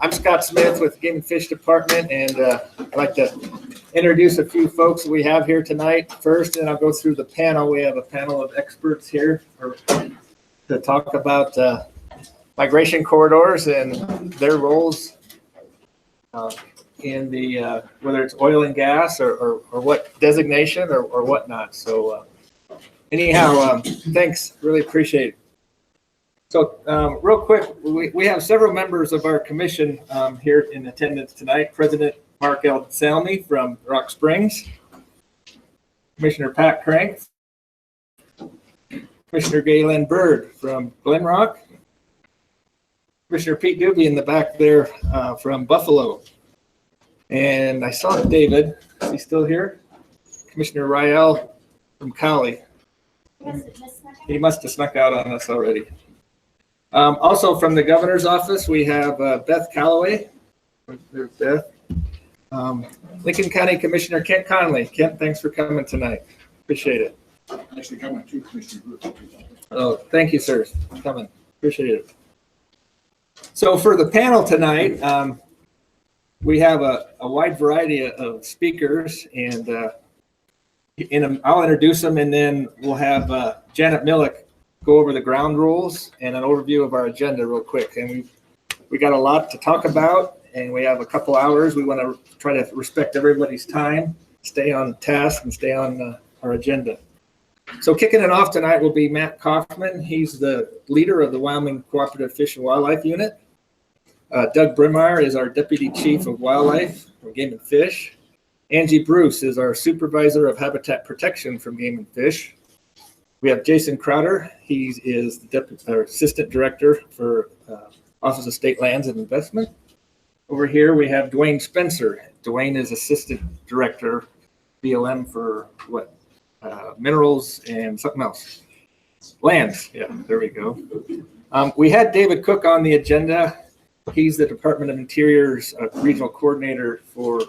I'm Scott Smith with Game and Fish Department, and I'd like to introduce a few folks we have here tonight first, and I'll go through the panel. We have a panel of experts here to talk about migration corridors and their roles in the whether it's oil and gas or what designation or whatnot. So anyhow, thanks. Really appreciate it. So real quick, we have several members of our commission here in attendance tonight. President Mark L. Salmi from Rock Springs, Commissioner Pat Crank, Commissioner Galen Bird from Glen Rock, Commissioner Pete Doobie in the back there from Buffalo. And I saw David. Is he still here? Commissioner Rael from Cali. He must have snuck out on us already. Also from the governor's office, we have Beth Calloway. There's Beth. Lincoln County Commissioner Kent Conley. Kent, thanks for coming tonight. Appreciate it. Actually, coming to Commissioner Bruce. Oh, thank you, sir, for coming. Appreciate it. So for the panel tonight, we have a wide variety of speakers, and I'll introduce them, and then we'll have Janet Millick go over the ground rules and an overview of our agenda real quick. And we got a lot to talk about, and we have a couple hours. We want to try to respect everybody's time, stay on task, and stay on our agenda. So kicking it off tonight will be Matt Kaufman. He's the leader of the Wyoming Cooperative Fish and Wildlife Unit. Doug Brimmeyer is our Deputy Chief of Wildlife from Game and Fish. Angi Bruce is our Supervisor of Habitat Protection from Game and Fish. We have Jason Crowder. He is the Assistant Director for Office of State Lands and Investment. Over here we have Dwayne Spencer. Dwayne is Assistant Director, BLM for what? Minerals and something else. Lands. Yeah, there we go. We had David Cook on the agenda. He's the Department of Interior's Regional Coordinator for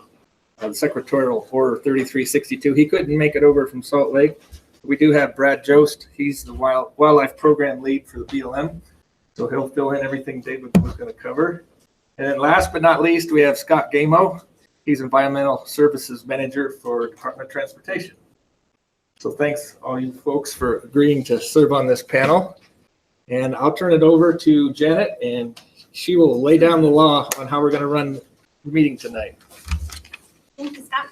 the Secretarial Order 3362. He couldn't make it over from Salt Lake. We do have Brad Jost. He's the Wildlife Program Lead for the BLM. So he'll fill in everything David was going to cover. And then last but not least, we have Scott Gamo. He's Environmental Services Manager for Department of Transportation. So thanks all you folks for agreeing to serve on this panel. And I'll turn it over to Janet, and she will lay down the law on how we're going to run the meeting tonight. Thank you, Scott.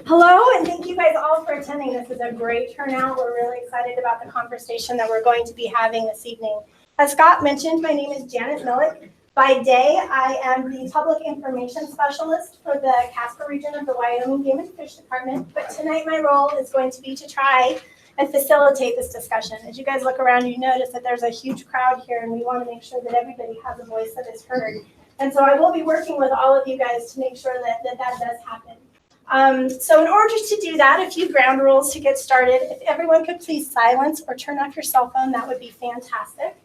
Hello, and thank you guys all for attending. This is a great turnout. We're really excited about the conversation that we're going to be having this evening. As Scott mentioned, my name is Janet Millick. By day, I am the Public Information Specialist for the Casper region of the Wyoming Game and Fish Department. But tonight my role is going to be to try and facilitate this discussion. As you guys look around, you notice that there's a huge crowd here, and we want to make sure that everybody has a voice that is heard. And so I will be working with all of you guys to make sure that does happen. So in order to do that, a few ground rules to get started. If everyone could please silence or turn off your cell phone, that would be fantastic.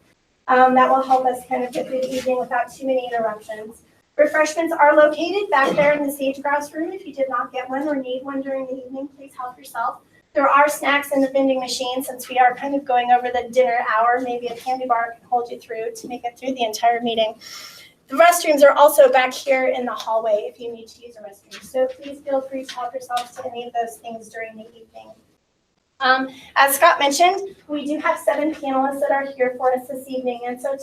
That will help us kind of get through the evening without too many interruptions. Refreshments are located back there in the sage-grouse room. If you did not get one or need one during the evening, please help yourself. There are snacks in the vending machine. Since we are kind of going over the dinner hour, maybe a candy bar can hold you through to make it through the entire meeting. The restrooms are also back here in the hallway if you need to use a restroom. So please feel free to help yourselves to any of those things during the evening. As Scott mentioned, we do have 7 panelists that are here for us this evening. And so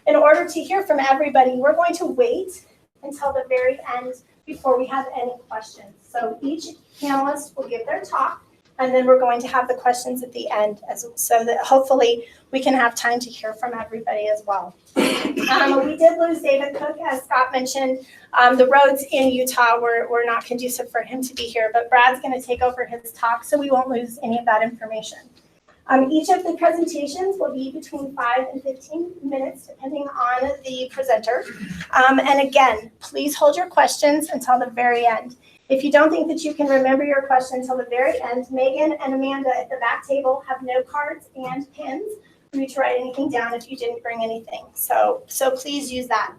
in order to hear from everybody, we're going to wait until the very end before we have any questions. So each panelist will give their talk, and then we're going to have the questions at the end, so that hopefully we can have time to hear from everybody as well. We did lose David Cook, as Scott mentioned. The roads in Utah were not conducive for him to be here, but Brad's going to take over his talk, so we won't lose any of that information. Each of the presentations will be between 5 and 15 minutes, depending on the presenter. And again, please hold your questions until the very end. If you don't think that you can remember your question until the very end, Megan and Amanda at the back table have note cards and pens for you to write anything down if you didn't bring anything. So please use that.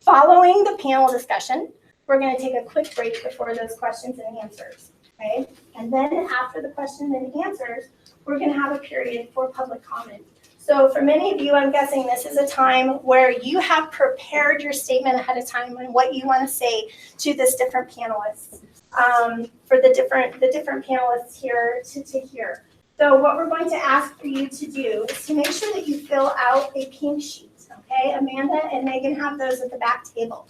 Following the panel discussion, we're going to take a quick break before those questions and answers. Okay? And then after the questions and answers, we're going to have a period for public comment. So for many of you, I'm guessing this is a time where you have prepared your statement ahead of time and what you want to say to this different panelists, for the different panelists here to hear. So what we're going to ask for you to do is to make sure that you fill out a pink sheet, okay? Amanda and Megan have those at the back table.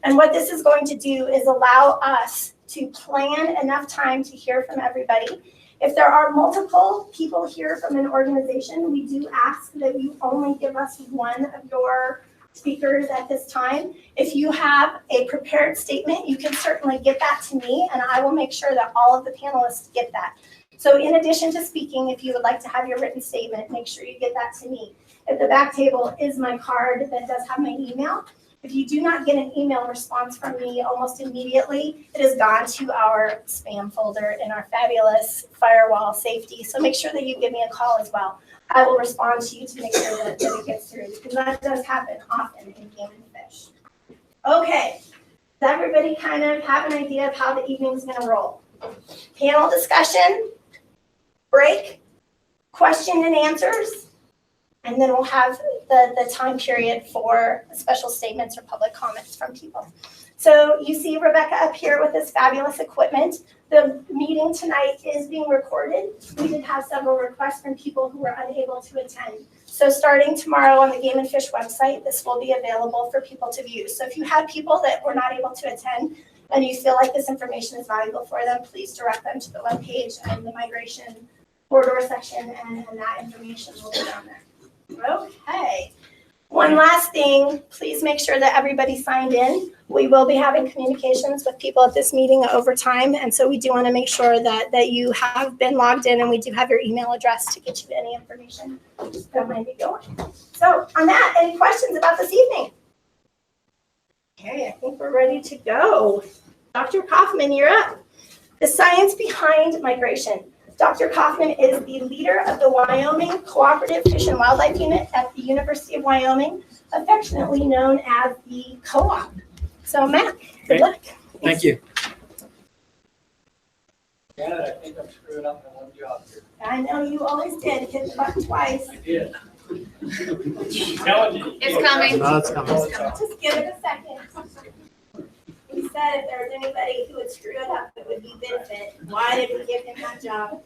And what this is going to do is allow us to plan enough time to hear from everybody. If there are multiple people here from an organization, we do ask that you only give us one of your speakers at this time. If you have a prepared statement, you can certainly get that to me, and I will make sure that all of the panelists get that. So in addition to speaking, if you would like to have your written statement, make sure you get that to me. At the back table is my card that does have my email. If you do not get an email response from me almost immediately, it has gone to our spam folder in our fabulous firewall safety. So make sure that you give me a call as well. I will respond to you to make sure that it gets through, because that does happen often in Game and Fish. Okay, does everybody kind of have an idea of how the evening's gonna roll? Panel discussion, break, question and answers, and then we'll have the time period for special statements or public comments from people. So you see Rebecca up here with this fabulous equipment. The meeting tonight is being recorded. We did have several requests from people who were unable to attend. So starting tomorrow on the Game and Fish website, this will be available for people to view. So if you had people that were not able to attend and you feel like this information is valuable for them, please direct them to the webpage and the migration corridor section, and that information will be down there. Okay. One last thing, please make sure that everybody signed in. We will be having communications with people at this meeting over time, and so we do want to make sure that you have been logged in, and we do have your email address to get you any information that might be going. So on that, any questions about this evening? Okay, I think we're ready to go. Dr. Kaufman, you're up. The science behind migration. Dr. Kaufman is the leader of the Wyoming Cooperative Fish and Wildlife Unit at the University of Wyoming, affectionately known as the Co-op. So Matt, good luck. Thank you. Yeah, I think I'm screwing up on one job here. I know you always did, hit the button twice. I did. Telling you. It's coming. No, it's coming. Just give it a second. He said if there was anybody who would screw it up, it would be Benefit. Why did we give him that job?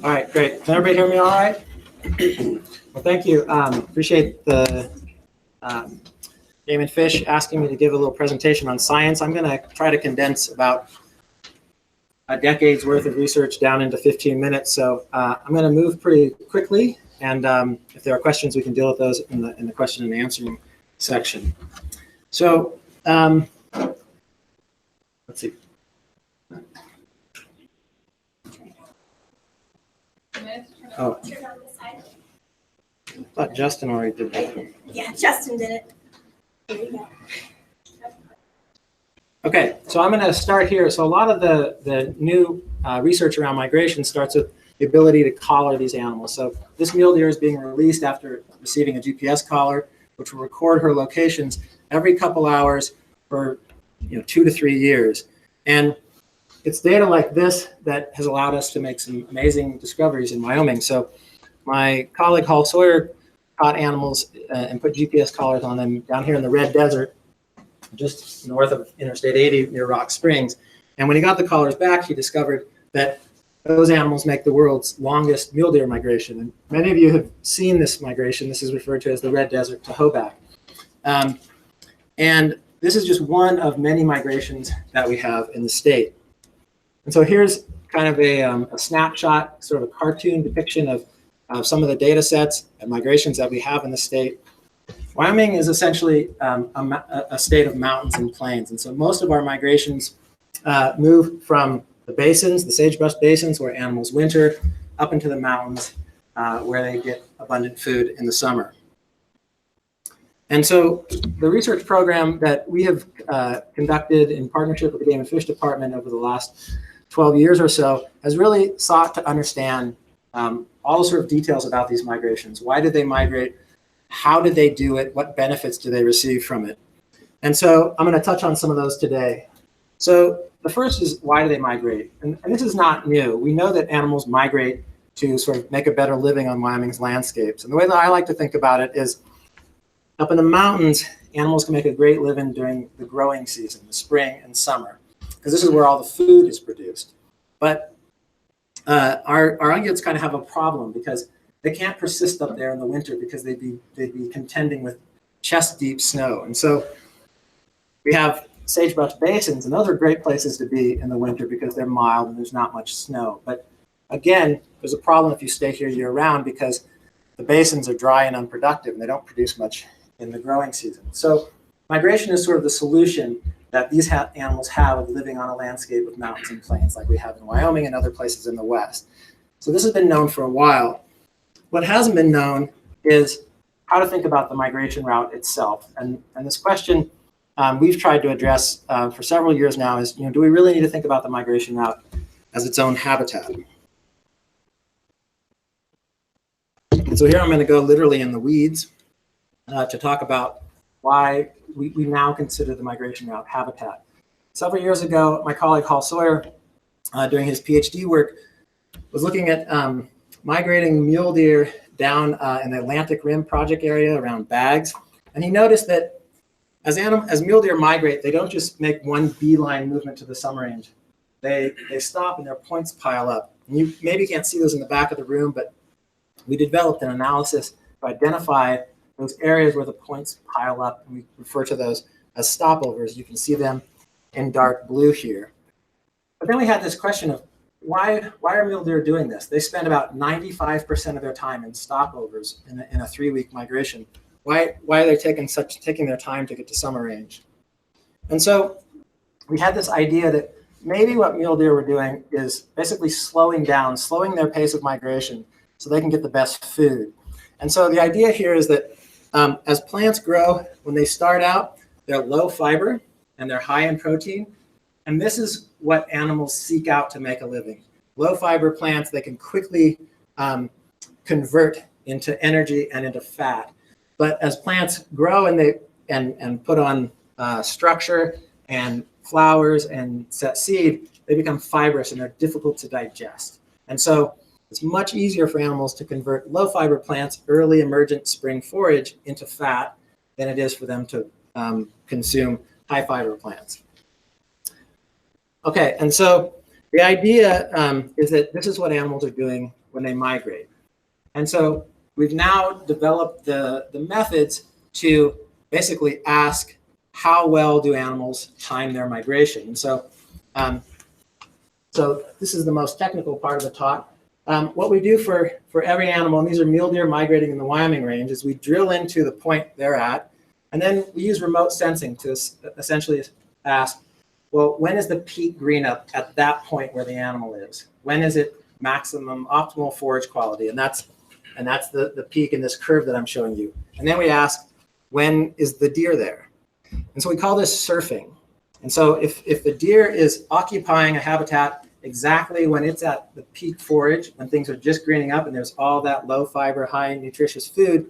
All right, great. Can everybody hear me all right? Well, thank you. Appreciate the Game and Fish asking me to give a little presentation on science. I'm going to try to condense about a decade's worth of research down into 15 minutes. So I'm going to move pretty quickly, and if there are questions, we can deal with those in the question and answering section. So let's see. Oh, Turn on the side. I thought Justin already did that. Yeah, Justin did it. Here you go. Okay, so I'm going to start here. So a lot of the new research around migration starts with the ability to collar these animals. So this mule deer is being released after receiving a GPS collar, which will record her locations every couple hours for 2 to 3 years. And it's data like this that has allowed us to make some amazing discoveries in Wyoming. So my colleague Hall Sawyer caught animals and put GPS collars on them down here in the Red Desert, just north of Interstate 80 near Rock Springs. And when he got the collars back, he discovered that those animals make the world's longest mule deer migration. And many of you have seen this migration. This is referred to as the Red Desert to Hoback. And this is just one of many migrations that we have in the state. And so here's kind of a snapshot, sort of a cartoon depiction of some of the data sets and migrations that we have in the state. Wyoming is essentially a state of mountains and plains. And so most of our migrations move from the basins, the sagebrush basins where animals winter, up into the mountains where they get abundant food in the summer. And so the research program that we have conducted in partnership with the Game and Fish Department over the last 12 years or so has really sought to understand all the sort of details about these migrations. Why did they migrate? How did they do it? What benefits do they receive from it? And so I'm going to touch on some of those today. So the first is, why do they migrate? And this is not new. We know that animals migrate to sort of make a better living on Wyoming's landscapes. And the way that I like to think about it is, up in the mountains, animals can make a great living during the growing season, the spring and summer, because this is where all the food is produced. But our ungulates kind of have a problem because they can't persist up there in the winter because they'd be contending with chest deep snow. And so we have sagebrush basins, and those are great places to be in the winter because they're mild and there's not much snow. But again, there's a problem if you stay here year round because the basins are dry and unproductive and they don't produce much in the growing season. So migration is sort of the solution that these animals have of living on a landscape with mountains and plains like we have in Wyoming and other places in the West. So this has been known for a while. What hasn't been known is how to think about the migration route itself. And this question we've tried to address for several years now is, do we really need to think about the migration route as its own habitat? And so here I'm going to go literally in the weeds to talk about why we now consider the migration route habitat. Several years ago, my colleague Hall Sawyer, doing his PhD work, was looking at migrating mule deer down in the Atlantic Rim project area around Bags. And he noticed that as mule deer migrate, they don't just make one beeline movement to the summer range. They stop and their points pile up. And you maybe can't see those in the back of the room, but we developed an analysis to identify those areas where the points pile up, and we refer to those as stopovers. You can see them in dark blue here. But then we had this question of why are mule deer doing this? They spend about 95% of their time in stopovers in a 3-week migration. Why are they taking their time to get to summer range? And so we had this idea that maybe what mule deer were doing is basically slowing their pace of migration so they can get the best food. And so the idea here is that as plants grow, when they start out, they're low fiber and they're high in protein. And this is what animals seek out to make a living. Low fiber plants, they can quickly convert into energy and into fat. But as plants grow and put on structure and flowers and set seed, they become fibrous and they're difficult to digest. And so it's much easier for animals to convert low fiber plants, early emergent spring forage, into fat than it is for them to consume high fiber plants. Okay, and so the idea is that this is what animals are doing when they migrate. And so we've now developed the methods to basically ask how well do animals time their migration. And so, so this is the most technical part of the talk. What we do for every animal, and these are mule deer migrating in the Wyoming range, is we drill into the point they're at, and then we use remote sensing to essentially ask, well, when is the peak green up at that point where the animal is? When is it maximum optimal forage quality? And that's the peak in this curve that I'm showing you. And then we ask, when is the deer there? And so we call this surfing. And so if the deer is occupying a habitat exactly when it's at the peak forage, when things are just greening up and there's all that low fiber, high nutritious food,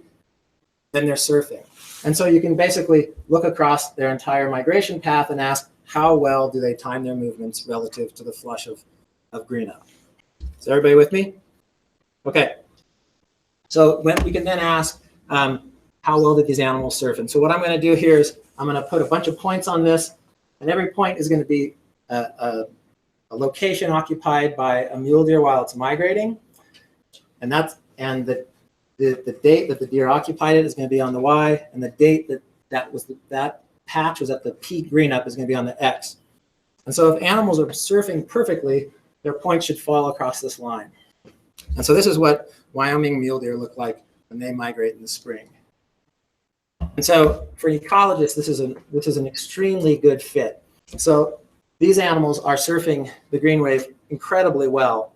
then they're surfing. And so you can basically look across their entire migration path and ask, how well do they time their movements relative to the flush of green up? Is everybody with me? Okay. So when we can then ask, how well did these animals surf? And so what I'm going to do here is I'm going to put a bunch of points on this, and every point is going to be a location occupied by a mule deer while it's migrating, and the date that the deer occupied it is going to be on the Y, and the date that patch was at the peak green up is going to be on the X. And so if animals are surfing perfectly, their points should fall across this line. And so this is what Wyoming mule deer look like when they migrate in the spring. And so for ecologists, this is an extremely good fit. So these animals are surfing the green wave incredibly well.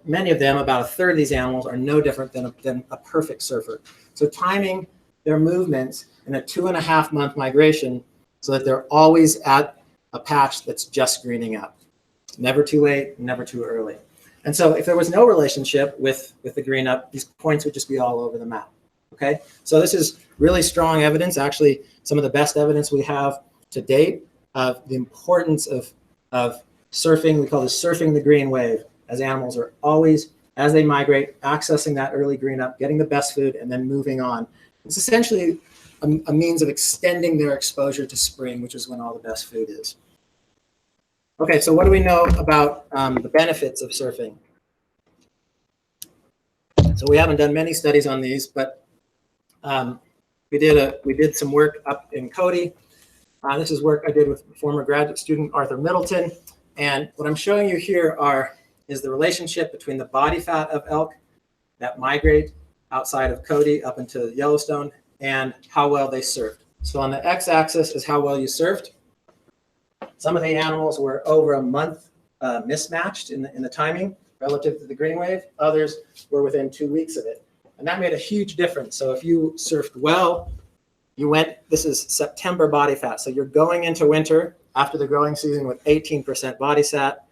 Many of them, about a third of these animals, are no different than a perfect surfer. So timing their movements in a 2.5-month migration so that they're always at a patch that's just greening up. Never too late, never too early. And so if there was no relationship with the green up, these points would just be all over the map. Okay, so this is really strong evidence, actually some of the best evidence we have to date of the importance of surfing. We call this surfing the green wave, as animals are always, as they migrate, accessing that early green up, getting the best food, and then moving on. It's essentially a means of extending their exposure to spring, which is when all the best food is. Okay, so what do we know about the benefits of surfing? So we haven't done many studies on these, but we did some work up in Cody. This is work I did with former graduate student Arthur Middleton. And what I'm showing you here is the relationship between the body fat of elk that migrate outside of Cody up into Yellowstone and how well they surfed. So on the x-axis is how well you surfed. Some of the animals were over a month mismatched in the timing relative to the green wave. Others were within 2 weeks of it. And that made a huge difference. So if you surfed well, this is September body fat. So you're going into winter after the growing season with 18% body fat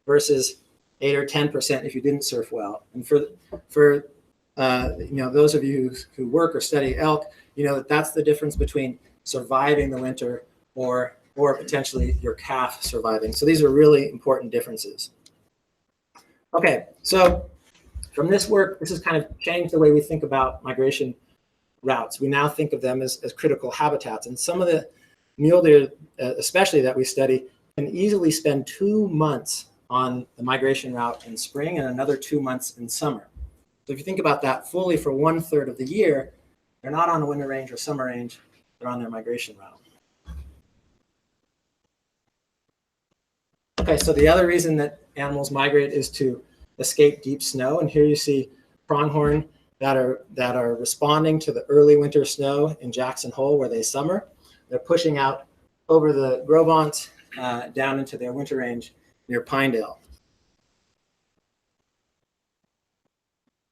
versus 8 or 10% if you didn't surf well. And for those of you who work or study elk, you know that's the difference between surviving the winter or potentially your calf surviving. So these are really important differences. Okay, so from this work, this has kind of changed the way we think about migration routes. We now think of them as critical habitats. And some of the mule deer, especially that we study, can easily spend 2 months on the migration route in spring and another 2 months in summer. So if you think about that fully for 1/3 of the year, they're not on a winter range or summer range, they're on their migration route. Okay, so the other reason that animals migrate is to escape deep snow. And here you see pronghorn that are responding to the early winter snow in Jackson Hole where they summer. They're pushing out over the Gros Ventre down into their winter range near Pinedale.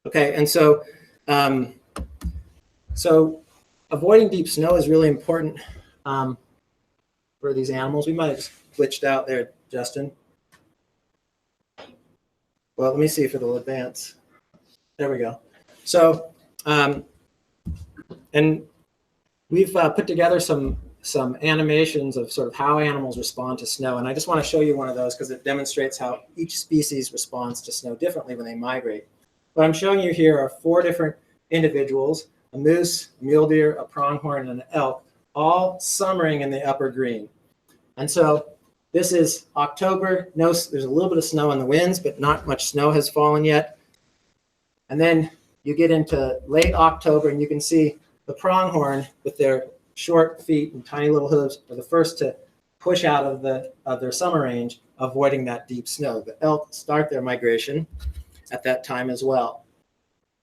Okay, and so avoiding deep snow is really important for these animals. We might have just glitched out there, Justin. Well, let me see if it'll advance. There we go. So, and we've put together some animations of sort of how animals respond to snow. And I just want to show you one of those because it demonstrates how each species responds to snow differently when they migrate. What I'm showing you here are 4 different individuals, a moose, a mule deer, a pronghorn, and an elk, all summering in the upper green. And so this is October. There's a little bit of snow in the winds, but not much snow has fallen yet. And then you get into late October, and you can see the pronghorn with their short feet and tiny little hooves are the first to push out of their summer range, avoiding that deep snow. The elk start their migration at that time as well.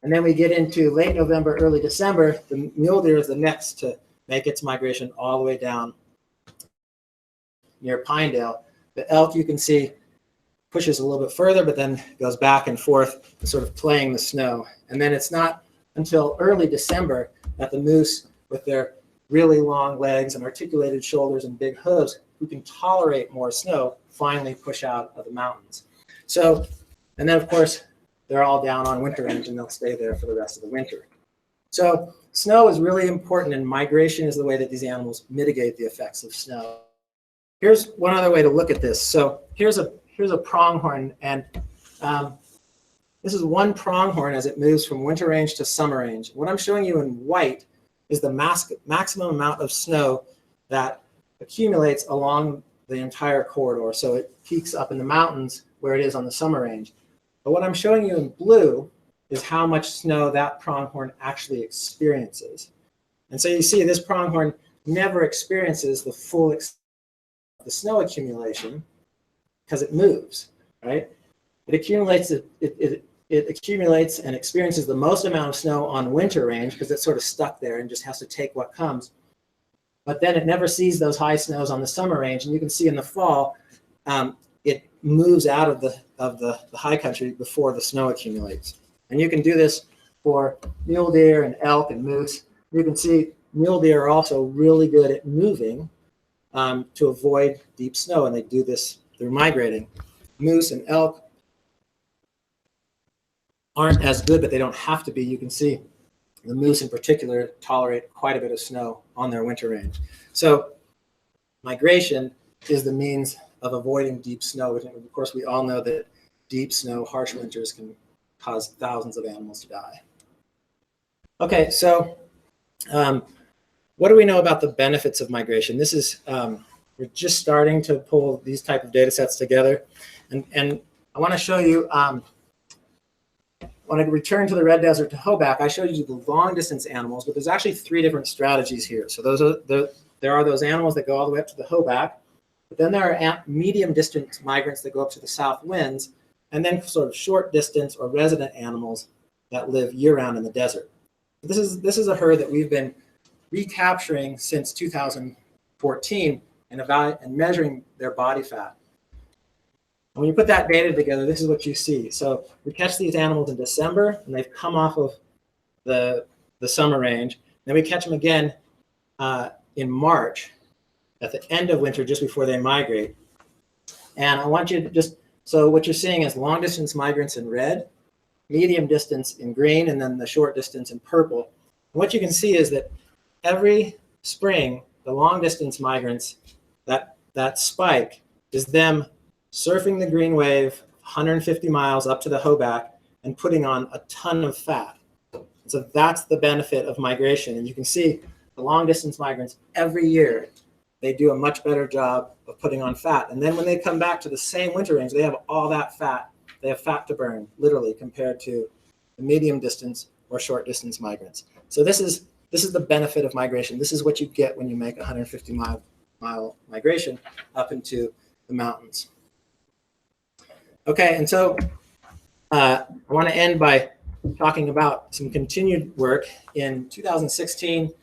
And then we get into late November, early December. The mule deer is the next to make its migration all the way down near Pinedale. The elk, you can see, pushes a little bit further, but then goes back and forth, sort of playing the snow. And then it's not until early December that the moose, with their really long legs and articulated shoulders and big hooves, who can tolerate more snow, finally push out of the mountains. So, and then of course, they're all down on winter range and they'll stay there for the rest of the winter. So snow is really important, and migration is the way that these animals mitigate the effects of snow. Here's one other way to look at this. So here's a pronghorn, and this is one pronghorn as it moves from winter range to summer range. What I'm showing you in white is the maximum amount of snow that accumulates along the entire corridor. So it peaks up in the mountains where it is on the summer range. But what I'm showing you in blue is how much snow that pronghorn actually experiences. And so you see this pronghorn never experiences the full extent of the snow accumulation because it moves, right? It accumulates and experiences the most amount of snow on winter range because it's sort of stuck there and just has to take what comes. But then it never sees those high snows on the summer range. And you can see in the fall, it moves out of the high country before the snow accumulates. And you can do this for mule deer and elk and moose. You can see mule deer are also really good at moving to avoid deep snow, and they do this through migrating. Moose and elk aren't as good, but they don't have to be. You can see The moose in particular tolerate quite a bit of snow on their winter range. So migration is the means of avoiding deep snow. And of course, we all know that deep snow, harsh winters can cause thousands of animals to die. Okay, so what do we know about the benefits of migration? This is, we're just starting to pull these type of data sets together. And I want to show you, when I return to the red desert to Hoback, I showed you the long distance animals, but there's actually 3 different strategies here. So there are those animals that go all the way up to the Hoback, but then there are medium distance migrants that go up to the south winds, and then sort of short distance or resident animals that live year round in the desert. This is a herd that we've been recapturing since 2014 and measuring their body fat. When you put that data together, this is what you see. So we catch these animals in December, and they've come off of the summer range. Then we catch them again in March, at the end of winter, just before they migrate. And I want you to just, so what you're seeing is long distance migrants in red, medium distance in green, and then the short distance in purple. And what you can see is that every spring, the long distance migrants, that spike is them surfing the green wave 150 miles up to the Hoback and putting on a ton of fat. So that's the benefit of migration. And you can see the long distance migrants every year, they do a much better job of putting on fat. And then when they come back to the same winter range, they have all that fat. They have fat to burn, literally, compared to the medium distance or short distance migrants. So this is the benefit of migration. This is what you get when you make a 150 mile migration up into the mountains. Okay, and so I want to end by talking about some continued work. In 2016,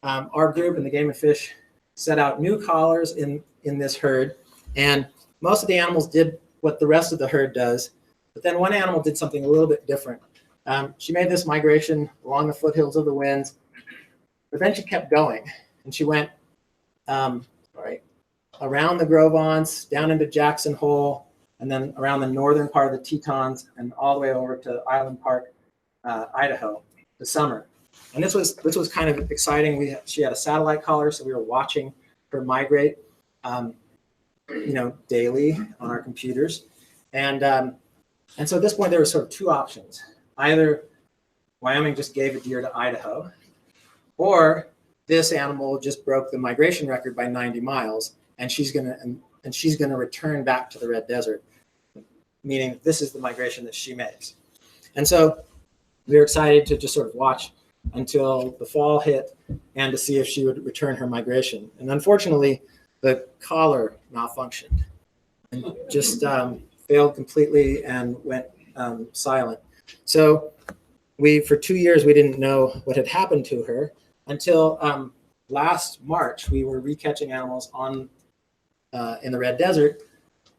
our group in the Game and Fish set out new collars in this herd, and most of the animals did what the rest of the herd does, but then one animal did something a little bit different. She made this migration along the foothills of the winds, but then she kept going, and she went around the Gros-Ventres, down into Jackson Hole, and then around the northern part of the Tetons and all the way over to Island Park, Idaho, this summer. And this was kind of exciting. She had a satellite collar, so we were watching her migrate, daily on our computers. And so at this point, there were sort of 2 options. Either Wyoming just gave a deer to Idaho, or this animal just broke the migration record by 90 miles, and she's gonna return back to the red desert, meaning this is the migration that she makes. And so we were excited to just sort of watch until the fall hit and to see if she would return her migration. And unfortunately, the collar malfunctioned and just failed completely and went silent. So for 2 years, we didn't know what had happened to her until last March. We were recatching animals in the red desert,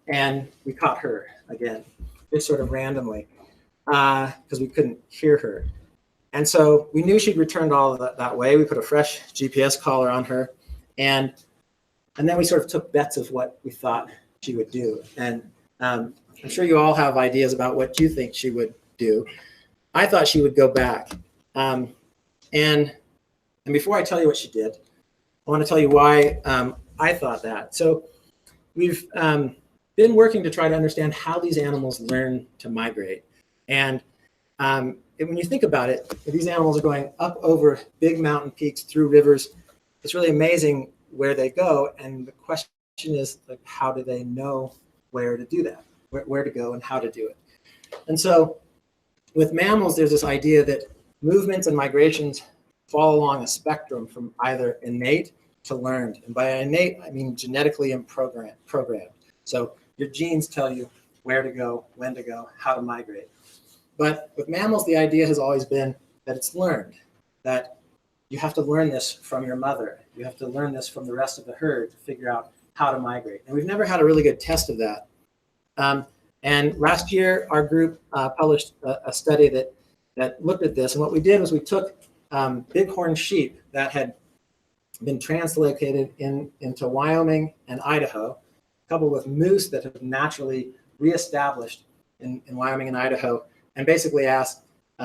and we caught her again, just sort of randomly, because we couldn't hear her. And so we knew she'd returned all of that way. We put a fresh GPS collar on her, and then we sort of took bets of what we thought she would do. And I'm sure you all have ideas about what you think she would do. I thought she would go back. And before I tell you what she did, I want to tell you why I thought that. So we've been working to try to understand how these animals learn to migrate. And when you think about it, these animals are going up over big mountain peaks, through rivers. It's really amazing where they go. And the question is, like, how do they know where to do that, where to go and how to do it? And so with mammals, there's this idea that movements and migrations fall along a spectrum from either innate to learned. And by innate, I mean genetically and programmed. So your genes tell you where to go, when to go, how to migrate. But with mammals, the idea has always been that it's learned, that you have to learn this from your mother. You have to learn this from the rest of the herd to figure out how to migrate. And we've never had a really good test of that. And last year, our group published a study that looked at this. And what we did was we took bighorn sheep that had been translocated into Wyoming and Idaho, coupled with moose that have naturally reestablished in Wyoming and Idaho, and basically asked,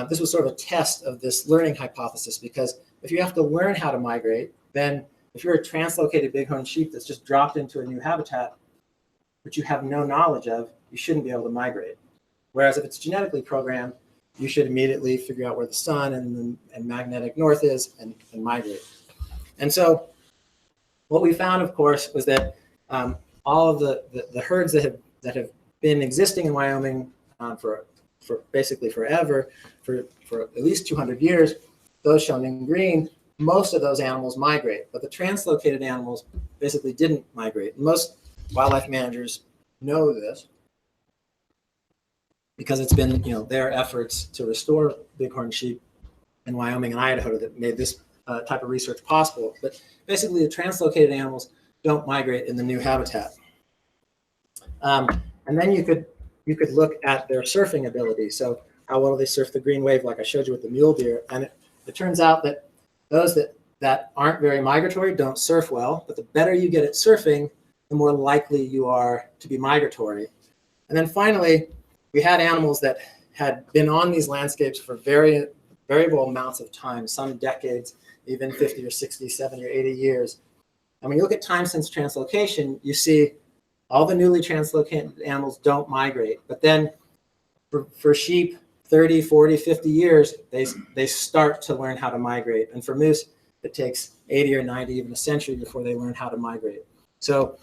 this was sort of a test of this learning hypothesis, because if you have to learn how to migrate, then if you're a translocated bighorn sheep that's just dropped into a new habitat, which you have no knowledge of, you shouldn't be able to migrate. Whereas if it's genetically programmed, you should immediately figure out where the sun and magnetic north is and migrate. And so what we found, of course, was that all of the herds that have been existing in Wyoming for basically forever, for at least 200 years, those shown in green, most of those animals migrate, but the translocated animals basically didn't migrate. Most wildlife managers know this because it's been, their efforts to restore bighorn sheep in Wyoming and Idaho that made this type of research possible. But basically, the translocated animals don't migrate in the new habitat. And then you could look at their surfing ability. So how well they surf the green wave, like I showed you with the mule deer. And it turns out that those that aren't very migratory don't surf well, but the better you get at surfing, the more likely you are to be migratory. And then finally, we had animals that had been on these landscapes for variable amounts of time, some decades, even 50 or 60, 70 or 80 years. And when you look at time since translocation, you see all the newly translocated animals don't migrate. But then for sheep, 30, 40, 50 years, they start to learn how to migrate. And for moose, it takes 80 or 90, even a century before they learn how to migrate. So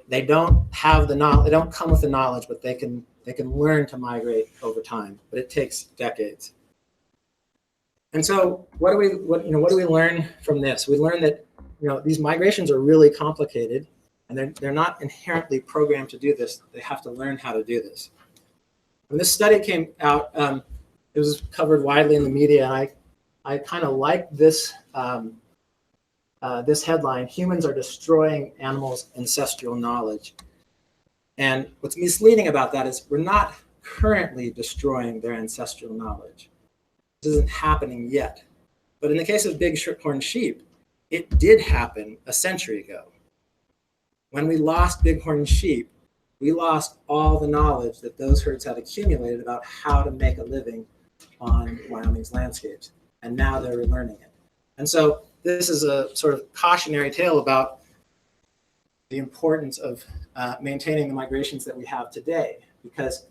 they don't have the knowledge, they don't come with the knowledge, but they can learn to migrate over time, but it takes decades. And so what do we learn from this? We learn that these migrations are really complicated, and they're not inherently programmed to do this. They have to learn how to do this. When this study came out, it was covered widely in the media, and I kind of like this this headline: "Humans are destroying animals' ancestral knowledge." And what's misleading about that is we're not currently destroying their ancestral knowledge. This isn't happening yet. But in the case of bighorn sheep, it did happen a century ago. When we lost bighorn sheep, we lost all the knowledge that those herds had accumulated about how to make a living on Wyoming's landscapes. And now they're relearning it. And so this is a sort of cautionary tale about the importance of maintaining the migrations that we have today, because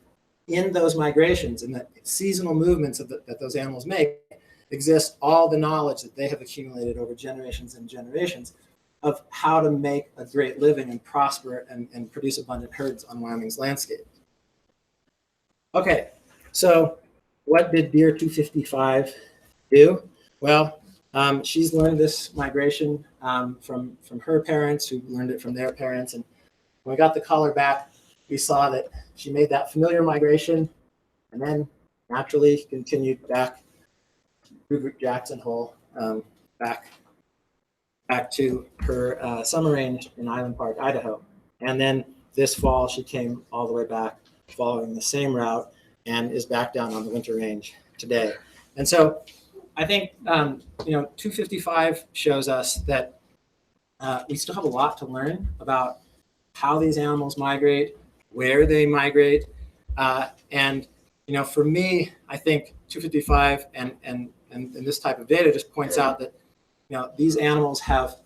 in those migrations and the seasonal movements that those animals make exists all the knowledge that they have accumulated over generations and generations of how to make a great living and prosper and produce abundant herds on Wyoming's landscape. Okay, so what did Deer 255 do? Well, she's learned this migration from her parents, who learned it from their parents. And when we got the collar back, we saw that she made that familiar migration and then naturally continued back through Jackson Hole, back to her summer range in Island Park, Idaho. And then this fall, she came all the way back following the same route and is back down on the winter range today. And so I think 255 shows us that we still have a lot to learn about how these animals migrate, where they migrate, and for me, I think 255 and this type of data just points out that these animals have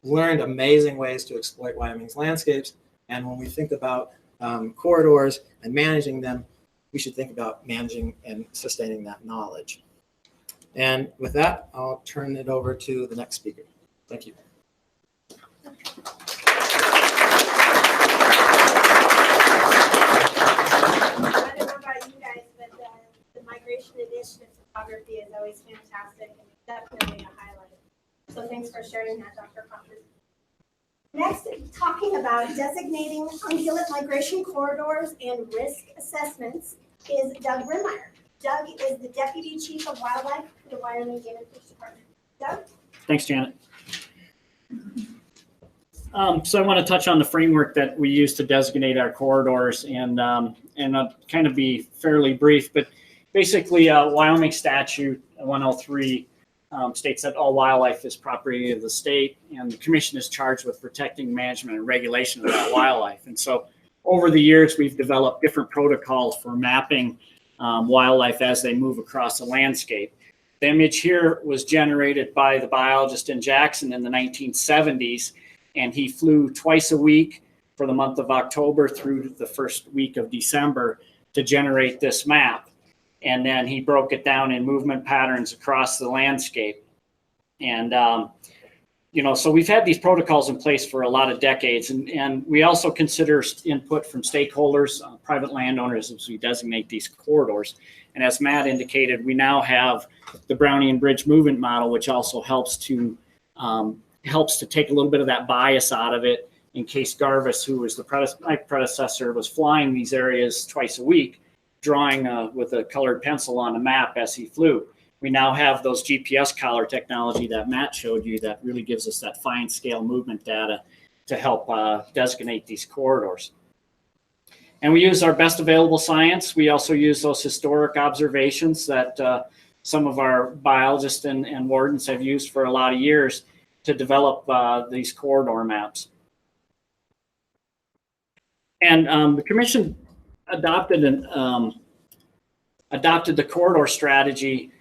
learned amazing ways to exploit Wyoming's landscapes, and when we think about corridors and managing them, we should think about managing and sustaining that knowledge. And with that, I'll turn it over to the next speaker. Thank you. I don't know about you guys, but the migration initiative photography is always fantastic and definitely a highlight. So thanks for sharing that, Dr. Crawford. Next, talking about designating ungulate migration corridors and risk assessments is Doug Rimmeyer. Doug is the Deputy Chief of Wildlife for the Wyoming Game and Fish Department. Doug? Thanks, Janet. So I want to touch on the framework that we use to designate our corridors, and I'll kind of be fairly brief, but basically Wyoming statute 103 states that all wildlife is property of the state, and the commission is charged with protecting, management, and regulation of that wildlife. And so over the years, we've developed different protocols for mapping wildlife as they move across the landscape. The image here was generated by the biologist in Jackson in the 1970s, and he flew twice a week for the month of October through the first week of December to generate this map. And then he broke it down in movement patterns across the landscape. And, so we've had these protocols in place for a lot of decades, and we also consider input from stakeholders, private landowners, as we designate these corridors. And as Matt indicated, we now have the Brownian Bridge movement model, which also helps to take a little bit of that bias out of it in case Garvis, who was my predecessor, was flying these areas twice a week, drawing with a colored pencil on a map as he flew. We now have those GPS collar technology that Matt showed you that really gives us that fine scale movement data to help designate these corridors. And we use our best available science. We also use those historic observations that some of our biologists and wardens have used for a lot of years to develop these corridor maps. And the commission adopted the corridor strategy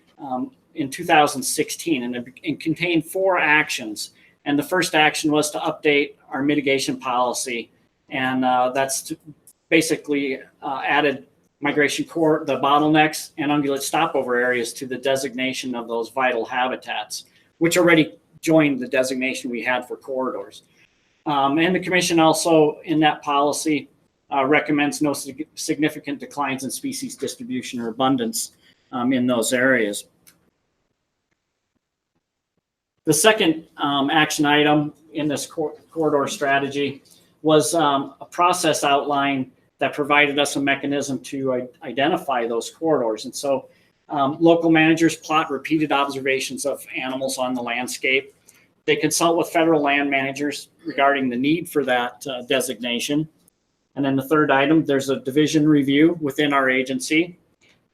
in 2016, and it contained 4 actions. And the first action was to update our mitigation policy, and that's basically added migration the bottlenecks and ungulate stopover areas to the designation of those vital habitats, which already joined the designation we had for corridors. And the commission also, in that policy, recommends no significant declines in species distribution or abundance in those areas. The second action item in this corridor strategy was a process outline that provided us a mechanism to identify those corridors. And so local managers plot repeated observations of animals on the landscape. They consult with federal land managers regarding the need for that designation. And then the third item, there's a division review within our agency.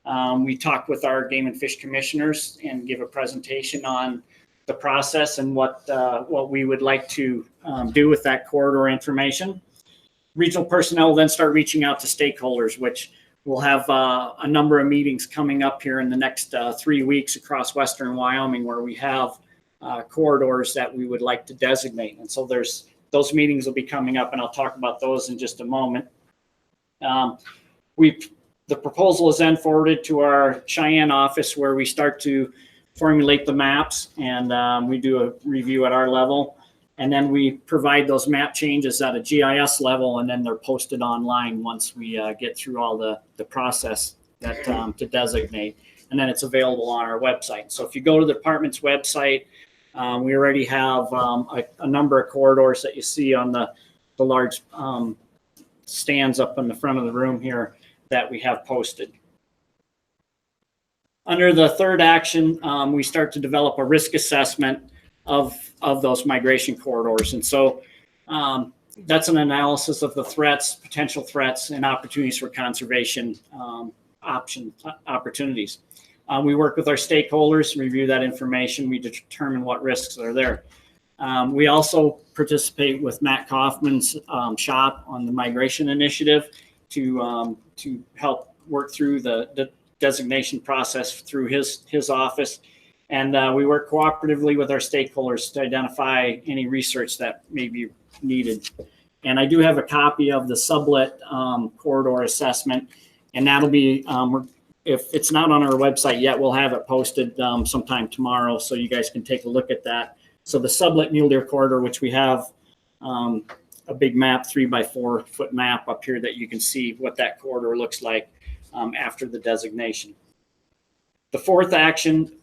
We talk with our game and fish commissioners and give a presentation on the process and what we would like to do with that corridor information. Regional personnel will then start reaching out to stakeholders, which we'll have a number of meetings coming up here in the next 3 weeks across Western Wyoming, where we have corridors that we would like to designate. And so those meetings will be coming up, and I'll talk about those in just a moment. The proposal is then forwarded to our Cheyenne office, where we start to formulate the maps, and we do a review at our level. And then we provide those map changes at a GIS level, and then they're posted online once we get through all the process that to designate. And then it's available on our website. So if you go to the department's website, we already have a number of corridors that you see on the large stands up in the front of the room here that we have posted. Under the third action, we start to develop a risk assessment of those migration corridors. And so that's an analysis of the threats, potential threats, and opportunities for conservation opportunities. We work with our stakeholders, review that information, we determine what risks are there. We also participate with Matt Kaufman's shop on the migration initiative to help work through the designation process through his office. And we work cooperatively with our stakeholders to identify any research that may be needed. And I do have a copy of the sublet corridor assessment, and that'll be, if it's not on our website yet, we'll have it posted sometime tomorrow, so you guys can take a look at that. So the sublet mule deer corridor, which we have a big map, 3x4 foot map up here that you can see what that corridor looks like after the designation. The fourth action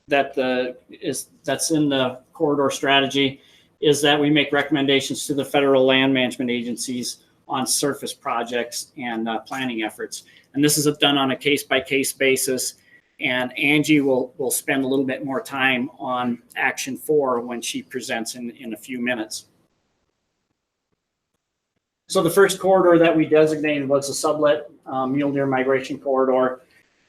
that's in the corridor strategy is that we make recommendations to the federal land management agencies on surface projects and planning efforts. And this is done on a case-by-case basis. And Angi will spend a little bit more time on action 4 when she presents in a few minutes. So the first corridor that we designated was the sublet mule deer migration corridor.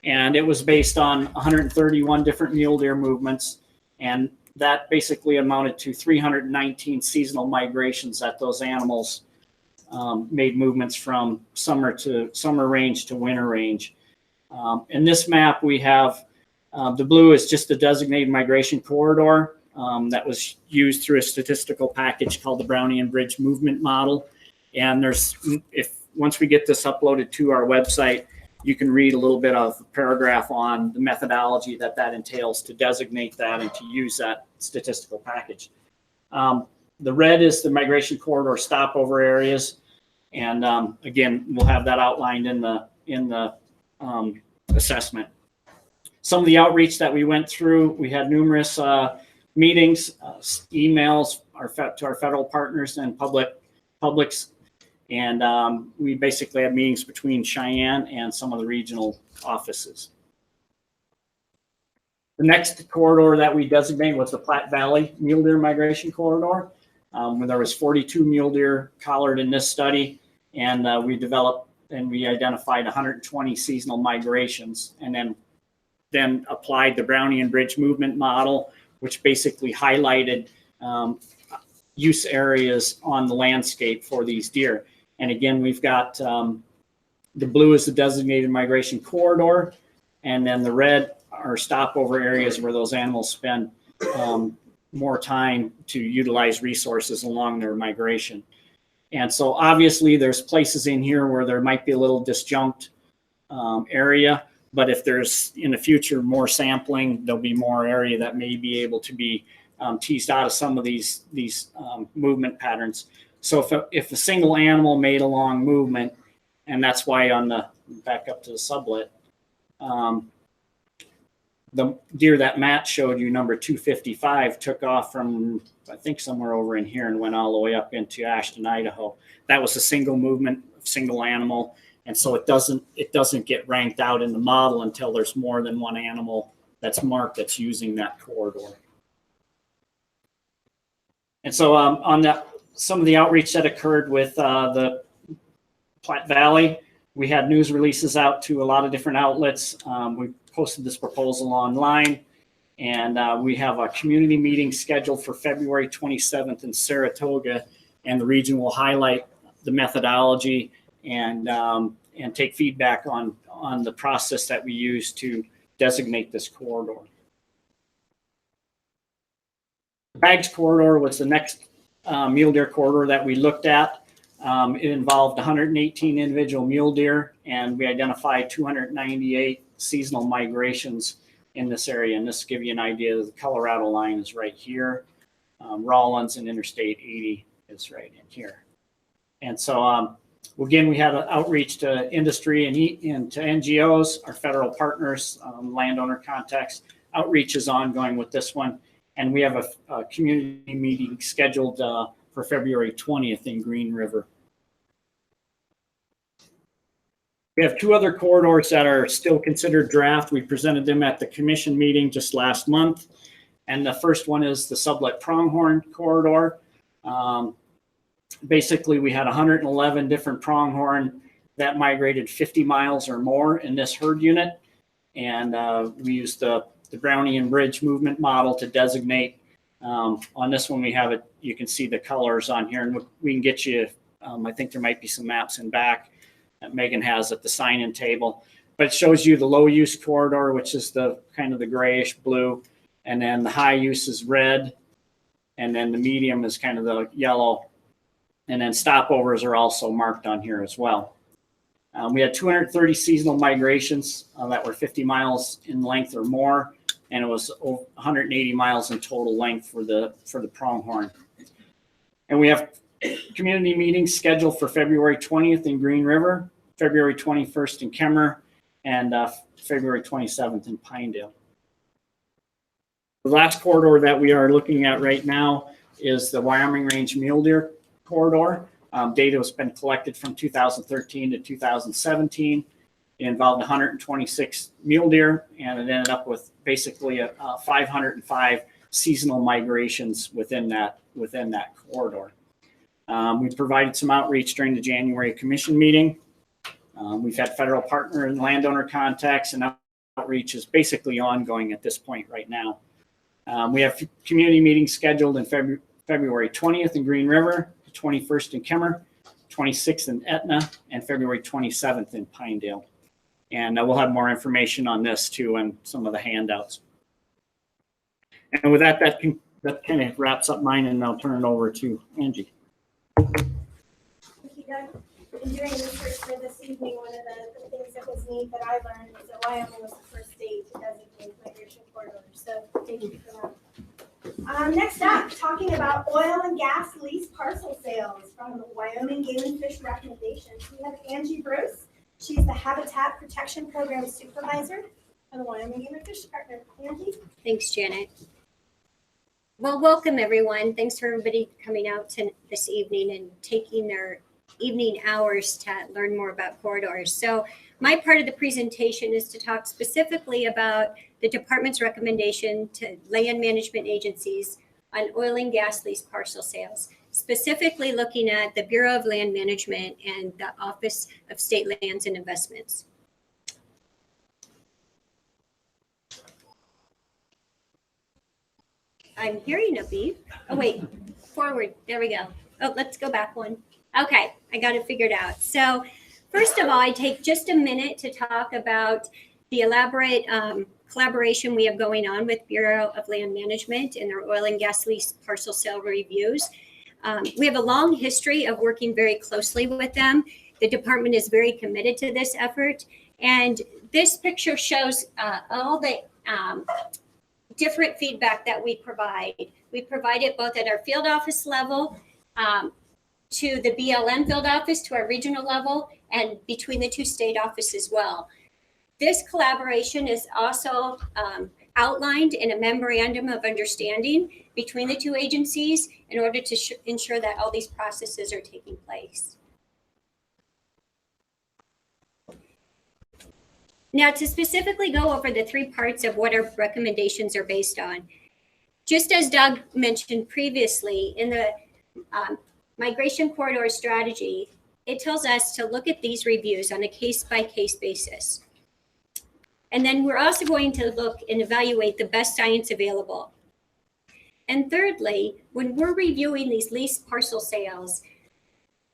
And it was based on 131 different mule deer movements. And that basically amounted to 319 seasonal migrations that those animals made movements from summer range to winter range. In this map, we have the blue is just the designated migration corridor that was used through a statistical package called the Brownian Bridge Movement Model. And once we get this uploaded to our website, you can read a little bit of a paragraph on the methodology that entails to designate that and to use that statistical package. The red is the migration corridor stopover areas. And again, we'll have that outlined in the assessment. Some of the outreach that we went through, we had numerous meetings, emails to our federal partners and publics. And we basically had meetings between Cheyenne and some of the regional offices. The next corridor that we designated was the Platte Valley Mule Deer Migration Corridor, where there was 42 mule deer collared in this study. And we developed and we identified 120 seasonal migrations, and then applied the Brownian Bridge Movement Model, which basically highlighted use areas on the landscape for these deer. And again, we've got the blue is the designated migration corridor, and then the red are stopover areas where those animals spend more time to utilize resources along their migration. And so obviously there's places in here where there might be a little disjunct area, but if there's in the future more sampling, there'll be more area that may be able to be teased out of some of these movement patterns. So if a single animal made a long movement, and that's why on the back up to the sublet, the deer that Matt showed you, number 255, took off from, I think, somewhere over in here and went all the way up into Ashton, Idaho. That was a single movement, single animal. And so it doesn't get ranked out in the model until there's more than one animal that's marked that's using that corridor. And so on that, some of the outreach that occurred with the Platte Valley, we had news releases out to a lot of different outlets. We posted this proposal online, and we have a community meeting scheduled for February 27th in Saratoga, and the region will highlight the methodology and take feedback on the process that we use to designate this corridor. The Bags corridor was the next mule deer corridor that we looked at. It involved 118 individual mule deer, and we identified 298 seasonal migrations in this area. And this will give you an idea. The Colorado line is right here. Rawlins and Interstate 80 is right in here. And so again, we had an outreach to industry and to NGOs, our federal partners, landowner contacts. Outreach is ongoing with this one. And we have a community meeting scheduled for February 20th in Green River. We have two other corridors that are still considered draft. We presented them at the commission meeting just last month. And the first one is the sublet pronghorn corridor. Basically, we had 111 different pronghorn that migrated 50 miles or more in this herd unit. And we used the Brownian Bridge Movement Model to designate. On this one, we have it. You can see the colors on here, and we can get you. I think there might be some maps in back that Megan has at the sign-in table, but it shows you the low use corridor, which is the kind of the grayish blue, and then the high use is red, and then the medium is kind of the yellow, and then stopovers are also marked on here as well. We had 230 seasonal migrations that were 50 miles in length or more, and it was 180 miles in total length for the pronghorn. And we have community meetings scheduled for February 20th in Green River, February 21st in Kemmer, and February 27th in Pinedale. The last corridor that we are looking at right now is the Wyoming Range Mule Deer Corridor. Data has been collected from 2013 to 2017. It involved 126 mule deer, and it ended up with basically 505 seasonal migrations within that corridor. We provided some outreach during the January commission meeting. We've had federal partner and landowner contacts, and outreach is basically ongoing at this point right now. We have community meetings scheduled in February 20th in Green River, 21st in Kemmer, 26th in Etna, and February 27th in Pinedale. And we'll have more information on this too and some of the handouts. And with that, that kind of wraps up mine, and I'll turn it over to Angie. Thank you, Doug. In doing research for this evening, one of the things that was neat that I learned was that Wyoming was the first state to designate migration corridors. So thank you for that. Next up, talking about oil and gas lease parcel sales from the Wyoming Game and Fish recommendations. We have Angi Bruce. She's the Habitat Protection Program Supervisor for the Wyoming Game and Fish Department. Angie? Thanks, Janet. Well, welcome everyone. Thanks for everybody coming out this evening and taking their evening hours to learn more about corridors. So my part of the presentation is to talk specifically about the department's recommendation to land management agencies on oil and gas lease parcel sales, specifically looking at the Bureau of Land Management and the Office of State Lands and Investments. I'm hearing a beep. Oh, wait, forward. There we go. Oh, let's go back one. Okay, I got it figured out. So first of all, I take just a minute to talk about the elaborate collaboration we have going on with Bureau of Land Management and their oil and gas lease parcel sale reviews. We have a long history of working very closely with them. The department is very committed to this effort. And this picture shows all the different feedback that we provide. We provide it both at our field office level, to the BLM field office, to our regional level, and between the two state offices as well. This collaboration is also outlined in a memorandum of understanding between the two agencies in order to ensure that all these processes are taking place. Now, to specifically go over the three parts of what our recommendations are based on, just as Doug mentioned previously, in the migration corridor strategy, it tells us to look at these reviews on a case-by-case basis. And then we're also going to look and evaluate the best science available. And thirdly, when we're reviewing these lease parcel sales,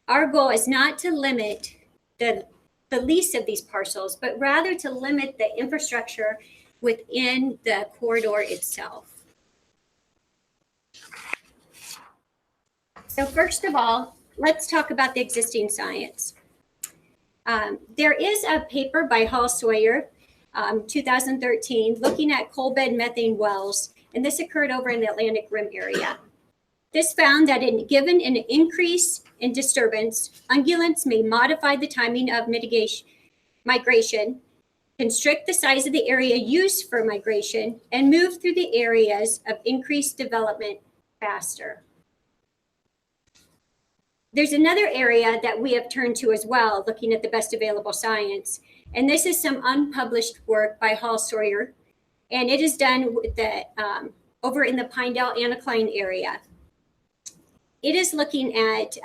our goal is not to limit the lease of these parcels, but rather to limit the infrastructure within the corridor itself. So first of all, let's talk about the existing science. There is a paper by Hall Sawyer, 2013, looking at coal bed methane wells, and this occurred over in the Atlantic Rim area. This found that given an increase in disturbance, ungulates may modify the timing of migration, constrict the size of the area used for migration, and move through the areas of increased development faster. There's another area that we have turned to as well, looking at the best available science. And this is some unpublished work by Hall Sawyer, and it is done with over in the Pinedale anticline area. It is looking at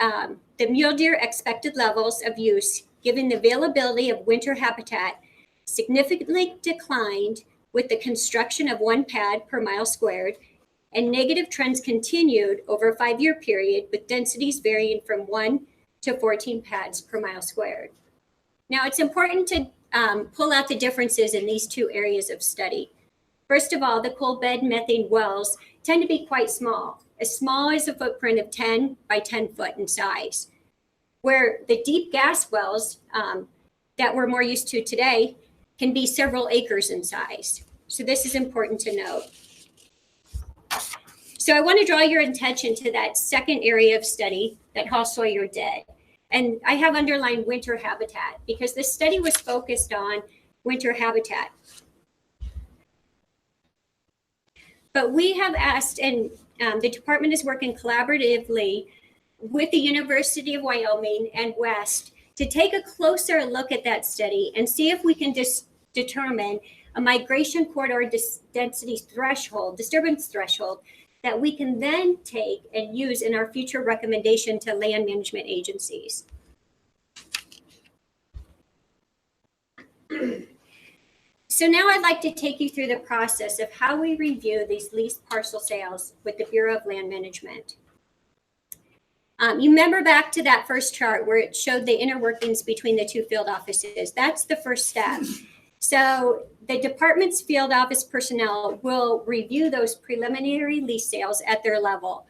the mule deer expected levels of use given the availability of winter habitat significantly declined with the construction of one pad per mile squared, and negative trends continued over a 5-year period with densities varying from 1 to 14 pads per mile squared. Now, it's important to pull out the differences in these two areas of study. First of all, the coal bed methane wells tend to be quite small as a footprint of 10 by 10 foot in size, where the deep gas wells that we're more used to today can be several acres in size. So this is important to note. So I want to draw your attention to that second area of study that Hall Sawyer did. And I have underlined winter habitat because this study was focused on winter habitat. But we have asked, and the department is working collaboratively with the University of Wyoming and West to take a closer look at that study and see if we can determine a migration corridor disturbance threshold that we can then take and use in our future recommendation to land management agencies. So now I'd like to take you through the process of how we review these leased parcel sales with the Bureau of Land Management. You remember back to that first chart where it showed the inner workings between the two field offices. That's the first step. So the department's field office personnel will review those preliminary lease sales at their level.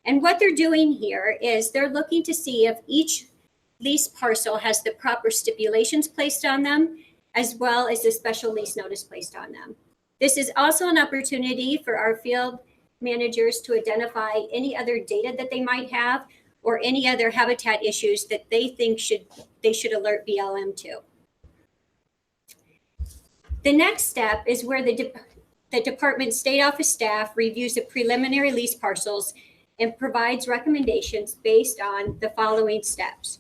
And what they're doing here is they're looking to see if each lease parcel has the proper stipulations placed on them, as well as the special lease notice placed on them. This is also an opportunity for our field managers to identify any other data that they might have or any other habitat issues that they think they should alert BLM to. The next step is where the department state office staff reviews the preliminary lease parcels and provides recommendations based on the following steps.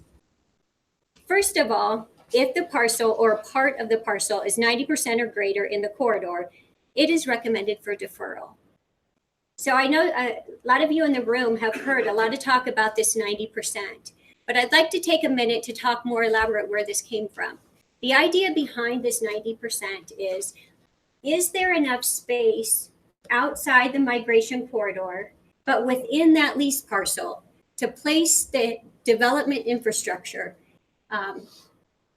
First of all, if the parcel or a part of the parcel is 90% or greater in the corridor, it is recommended for deferral. So I know a lot of you in the room have heard a lot of talk about this 90%, but I'd like to take a minute to talk more elaborate where this came from. The idea behind this 90% is there enough space outside the migration corridor, but within that lease parcel to place the development infrastructure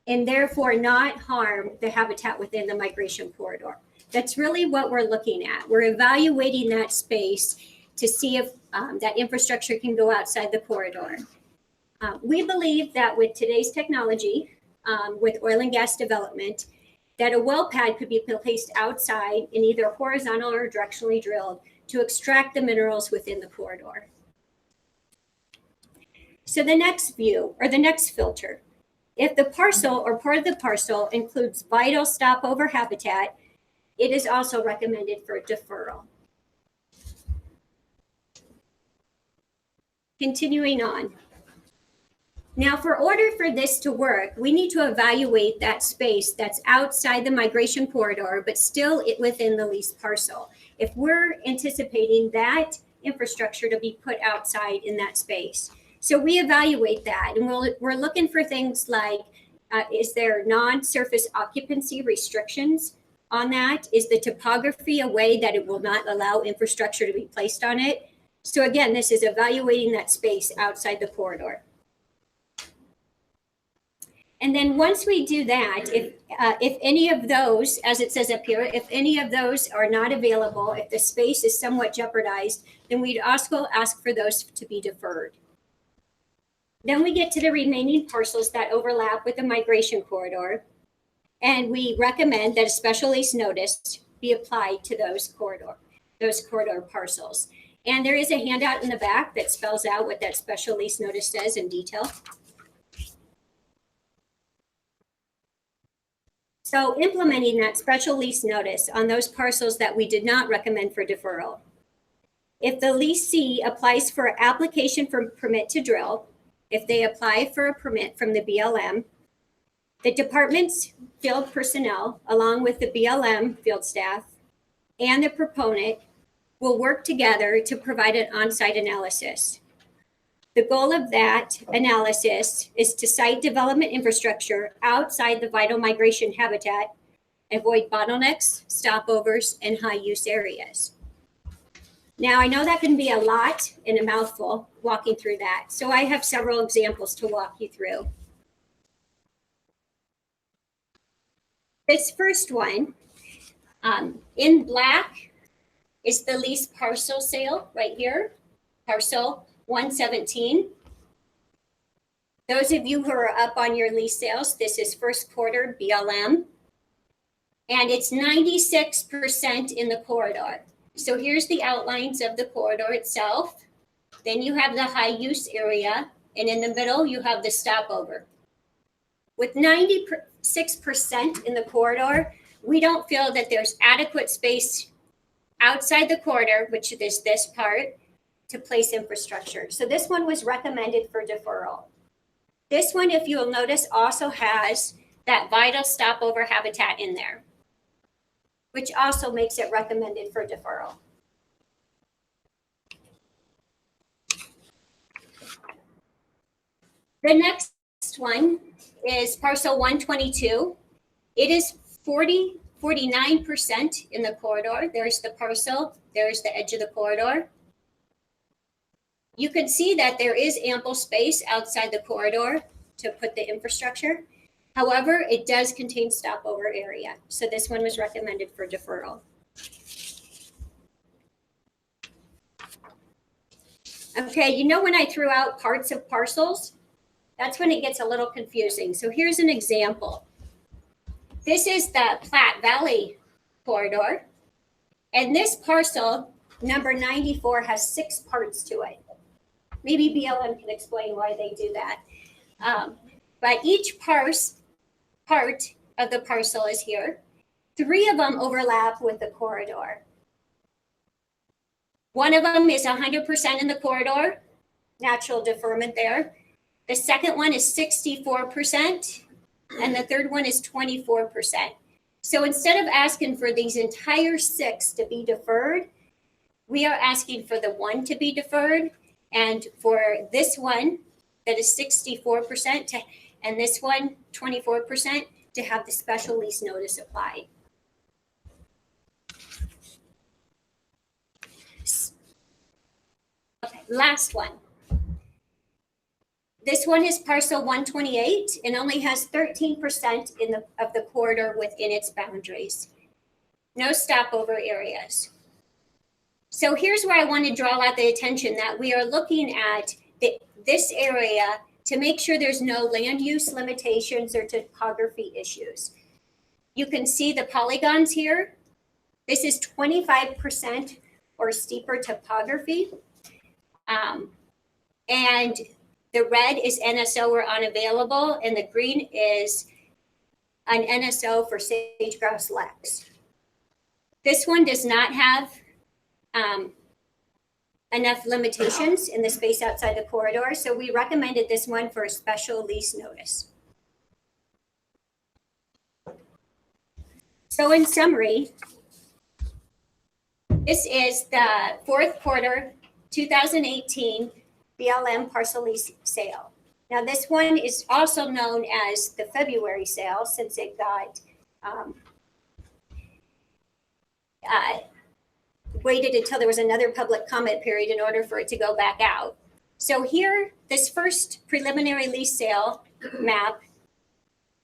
and therefore not harm the habitat within the migration corridor? That's really what we're looking at. We're evaluating that space to see if that infrastructure can go outside the corridor. We believe that with today's technology, with oil and gas development, that a well pad could be placed outside and either horizontal or directionally drilled to extract the minerals within the corridor. So the next view, or the next filter, if the parcel or part of the parcel includes vital stopover habitat, it is also recommended for deferral. Continuing on. Now, for order for this to work, we need to evaluate that space that's outside the migration corridor, but still within the leased parcel. If we're anticipating that infrastructure to be put outside in that space. So we evaluate that, and we're looking for things like, is there non-surface occupancy restrictions on that? Is the topography a way that it will not allow infrastructure to be placed on it? So again, this is evaluating that space outside the corridor. And then once we do that, if any of those, as it says up here, if any of those are not available, if the space is somewhat jeopardized, then we'd also ask for those to be deferred. Then we get to the remaining parcels that overlap with the migration corridor, and we recommend that a special lease notice be applied to those corridor parcels. And there is a handout in the back that spells out what that special lease notice says in detail. So implementing that special lease notice on those parcels that we did not recommend for deferral. If the leasee applies for an application for permit to drill, if they apply for a permit from the BLM, the department's field personnel, along with the BLM field staff and the proponent, will work together to provide an on-site analysis. The goal of that analysis is to site development infrastructure outside the vital migration habitat, avoid bottlenecks, stopovers, and high-use areas. Now, I know that can be a lot in a mouthful, walking through that. So I have several examples to walk you through. This first one, in black, is the lease parcel sale right here, parcel 117. Those of you who are up on your lease sales, this is first quarter BLM, and it's 96% in the corridor. So here's the outlines of the corridor itself. Then you have the high use area, and in the middle you have the stopover. With 96% in the corridor, we don't feel that there's adequate space outside the corridor, which is this part, to place infrastructure. So this one was recommended for deferral. This one, if you'll notice, also has that vital stopover habitat in there, which also makes it recommended for deferral. The next one is parcel 122. It is 49% in the corridor. There's the parcel, there's the edge of the corridor. You can see that there is ample space outside the corridor to put the infrastructure. However, it does contain stopover area. So this one was recommended for deferral. Okay, you know when I threw out parts of parcels? That's when it gets a little confusing. So here's an example. This is the Platte Valley corridor. And this parcel, number 94, has 6 parts to it. Maybe BLM can explain why they do that. But each part of the parcel is here. 3 of them overlap with the corridor. One of them is 100% in the corridor, natural deferment there. The second one is 64%, and the third one is 24%. So instead of asking for these entire 6 to be deferred, we are asking for the 1 to be deferred, and for this one that is 64% and this one 24% to have the special lease notice applied. Okay, last one. This one is parcel 128 and only has 13% of the corridor within its boundaries. No stopover areas. So here's where I want to draw out the attention that we are looking at this area to make sure there's no land use limitations or topography issues. You can see the polygons here. This is 25% or steeper topography. And the red is NSO or unavailable, and the green is an NSO for sage-grouse lex. This one does not have enough limitations in the space outside the corridor, so we recommended this one for a special lease notice. So in summary, this is the 4th quarter 2018 BLM parcel lease sale. Now this one is also known as the February sale since it got waited until there was another public comment period in order for it to go back out. So here, this first preliminary lease sale map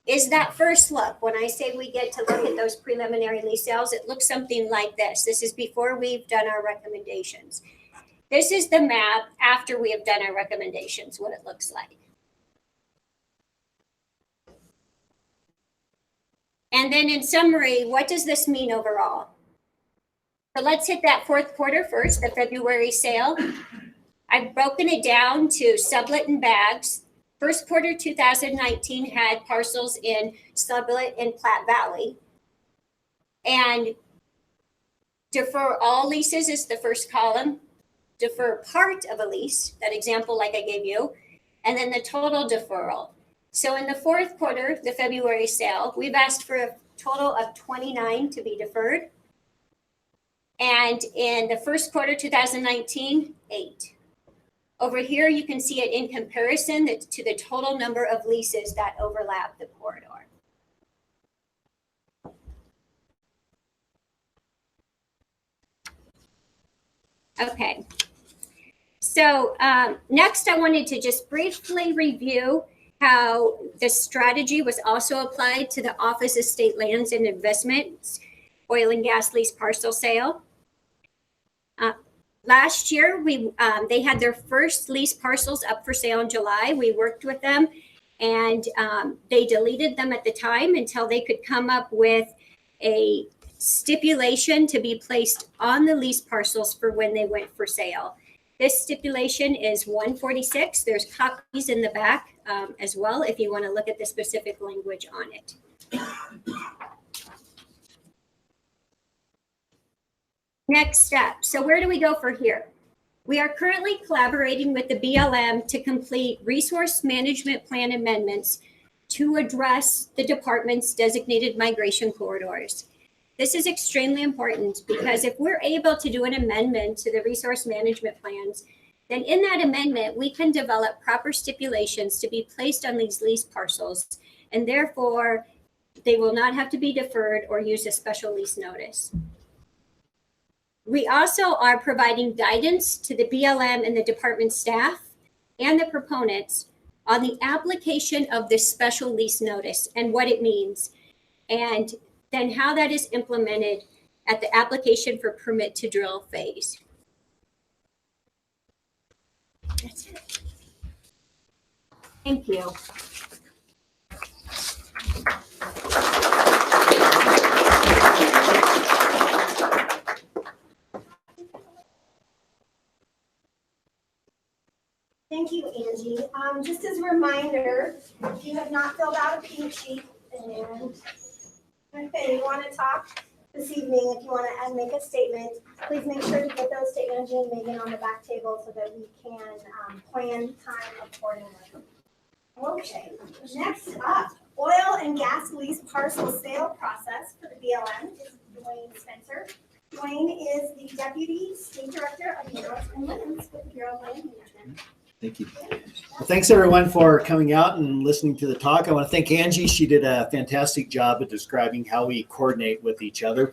is that first look. When I say we get to look at those preliminary lease sales, it looks something like this. This is before we've done our recommendations. This is the map after we have done our recommendations, what it looks like. And then in summary, what does this mean overall? So let's hit that 4th quarter first, the February sale. I've broken it down to sublet and bags. 1st quarter 2019 had parcels in sublet and Platte Valley. And defer all leases is the first column. Defer part of a lease, that example like I gave you, and then the total deferral. So in the 4th quarter, the February sale, we've asked for a total of 29 to be deferred. And in the 1st quarter 2019, 8. Over here, you can see it in comparison to the total number of leases that overlap the corridor. Okay. So next, I wanted to just briefly review how the strategy was also applied to the Office of State Lands and Investments oil and gas lease parcel sale. Last year, they had their first lease parcels up for sale in July. We worked with them, and they deleted them at the time until they could come up with a stipulation to be placed on the lease parcels for when they went for sale. This stipulation is 146. There's copies in the back as well if you want to look at the specific language on it. Next step. So where do we go for here? We are currently collaborating with the BLM to complete resource management plan amendments to address the department's designated migration corridors. This is extremely important because if we're able to do an amendment to the resource management plans, then in that amendment, we can develop proper stipulations to be placed on these lease parcels, and therefore they will not have to be deferred or use a special lease notice. We also are providing guidance to the BLM and the department staff and the proponents on the application of this special lease notice and what it means, and then how that is implemented at the application for permit to drill phase. That's it. Thank you. Thank you, Angie. Just as a reminder, if you have not filled out a pink sheet, and if you want to talk this evening, if you want to make a statement, please make sure to get those to Angie and Megan on the back table so that we can plan time accordingly. Okay, next up, oil and gas lease parcel sale process for the BLM is Dwayne Spencer. Dwayne is the Deputy State Director of Minerals and Lands with the Bureau of Land Management. Thank you. Well, thanks everyone for coming out and listening to the talk. I want to thank Angie. She did a fantastic job of describing how we coordinate with each other.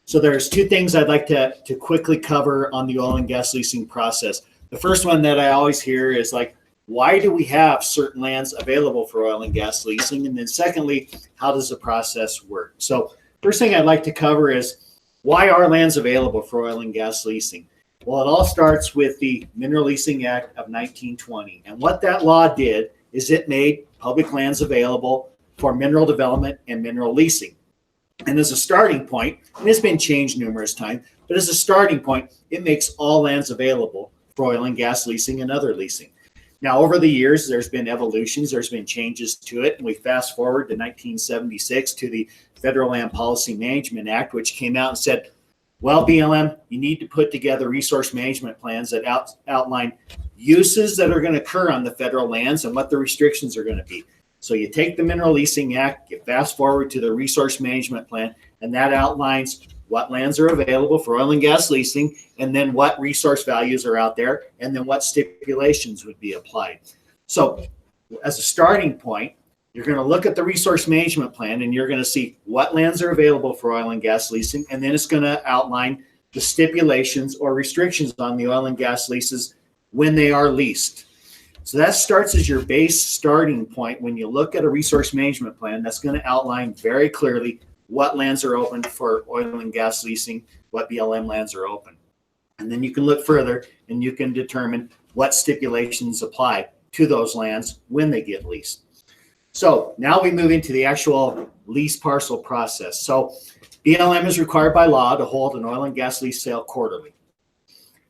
So there's two things I'd like to quickly cover on the oil and gas leasing process. The first one that I always hear is like, why do we have certain lands available for oil and gas leasing? And then secondly, how does the process work? So first thing I'd like to cover is why are lands available for oil and gas leasing? Well, it all starts with the Mineral Leasing Act of 1920. And what that law did is it made public lands available for mineral development and mineral leasing. And as a starting point, and it's been changed numerous times, but as a starting point, it makes all lands available for oil and gas leasing and other leasing. Now, over the years, there's been evolutions, there's been changes to it. And we fast forward to 1976 to the Federal Land Policy Management Act, which came out and said, well, BLM, you need to put together resource management plans that outline uses that are going to occur on the federal lands and what the restrictions are going to be. So you take the Mineral Leasing Act, you fast forward to the resource management plan, and that outlines what lands are available for oil and gas leasing, and then what resource values are out there, and then what stipulations would be applied. So as a starting point, you're going to look at the resource management plan and you're going to see what lands are available for oil and gas leasing. And then it's going to outline the stipulations or restrictions on the oil and gas leases when they are leased. So that starts as your base starting point. When you look at a resource management plan, that's going to outline very clearly what lands are open for oil and gas leasing, what BLM lands are open. And then you can look further and you can determine what stipulations apply to those lands when they get leased. So now we move into the actual lease parcel process. So BLM is required by law to hold an oil and gas lease sale quarterly.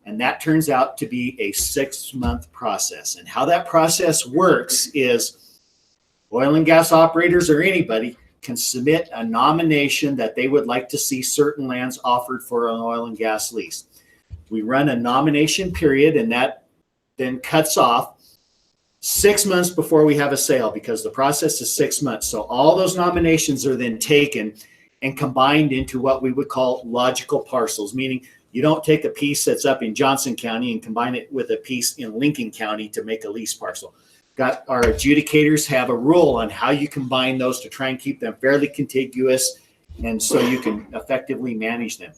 And that turns out to be a 6-month process. And how that process works is oil and gas operators or anybody can submit a nomination that they would like to see certain lands offered for an oil and gas lease. We run a nomination period, and that then cuts off 6 months before we have a sale, because the process is 6 months. So all those nominations are then taken and combined into what we would call logical parcels, meaning you don't take a piece that's up in Johnson County and combine it with a piece in Lincoln County to make a lease parcel. Our adjudicators have a rule on how you combine those to try and keep them fairly contiguous and so you can effectively manage them.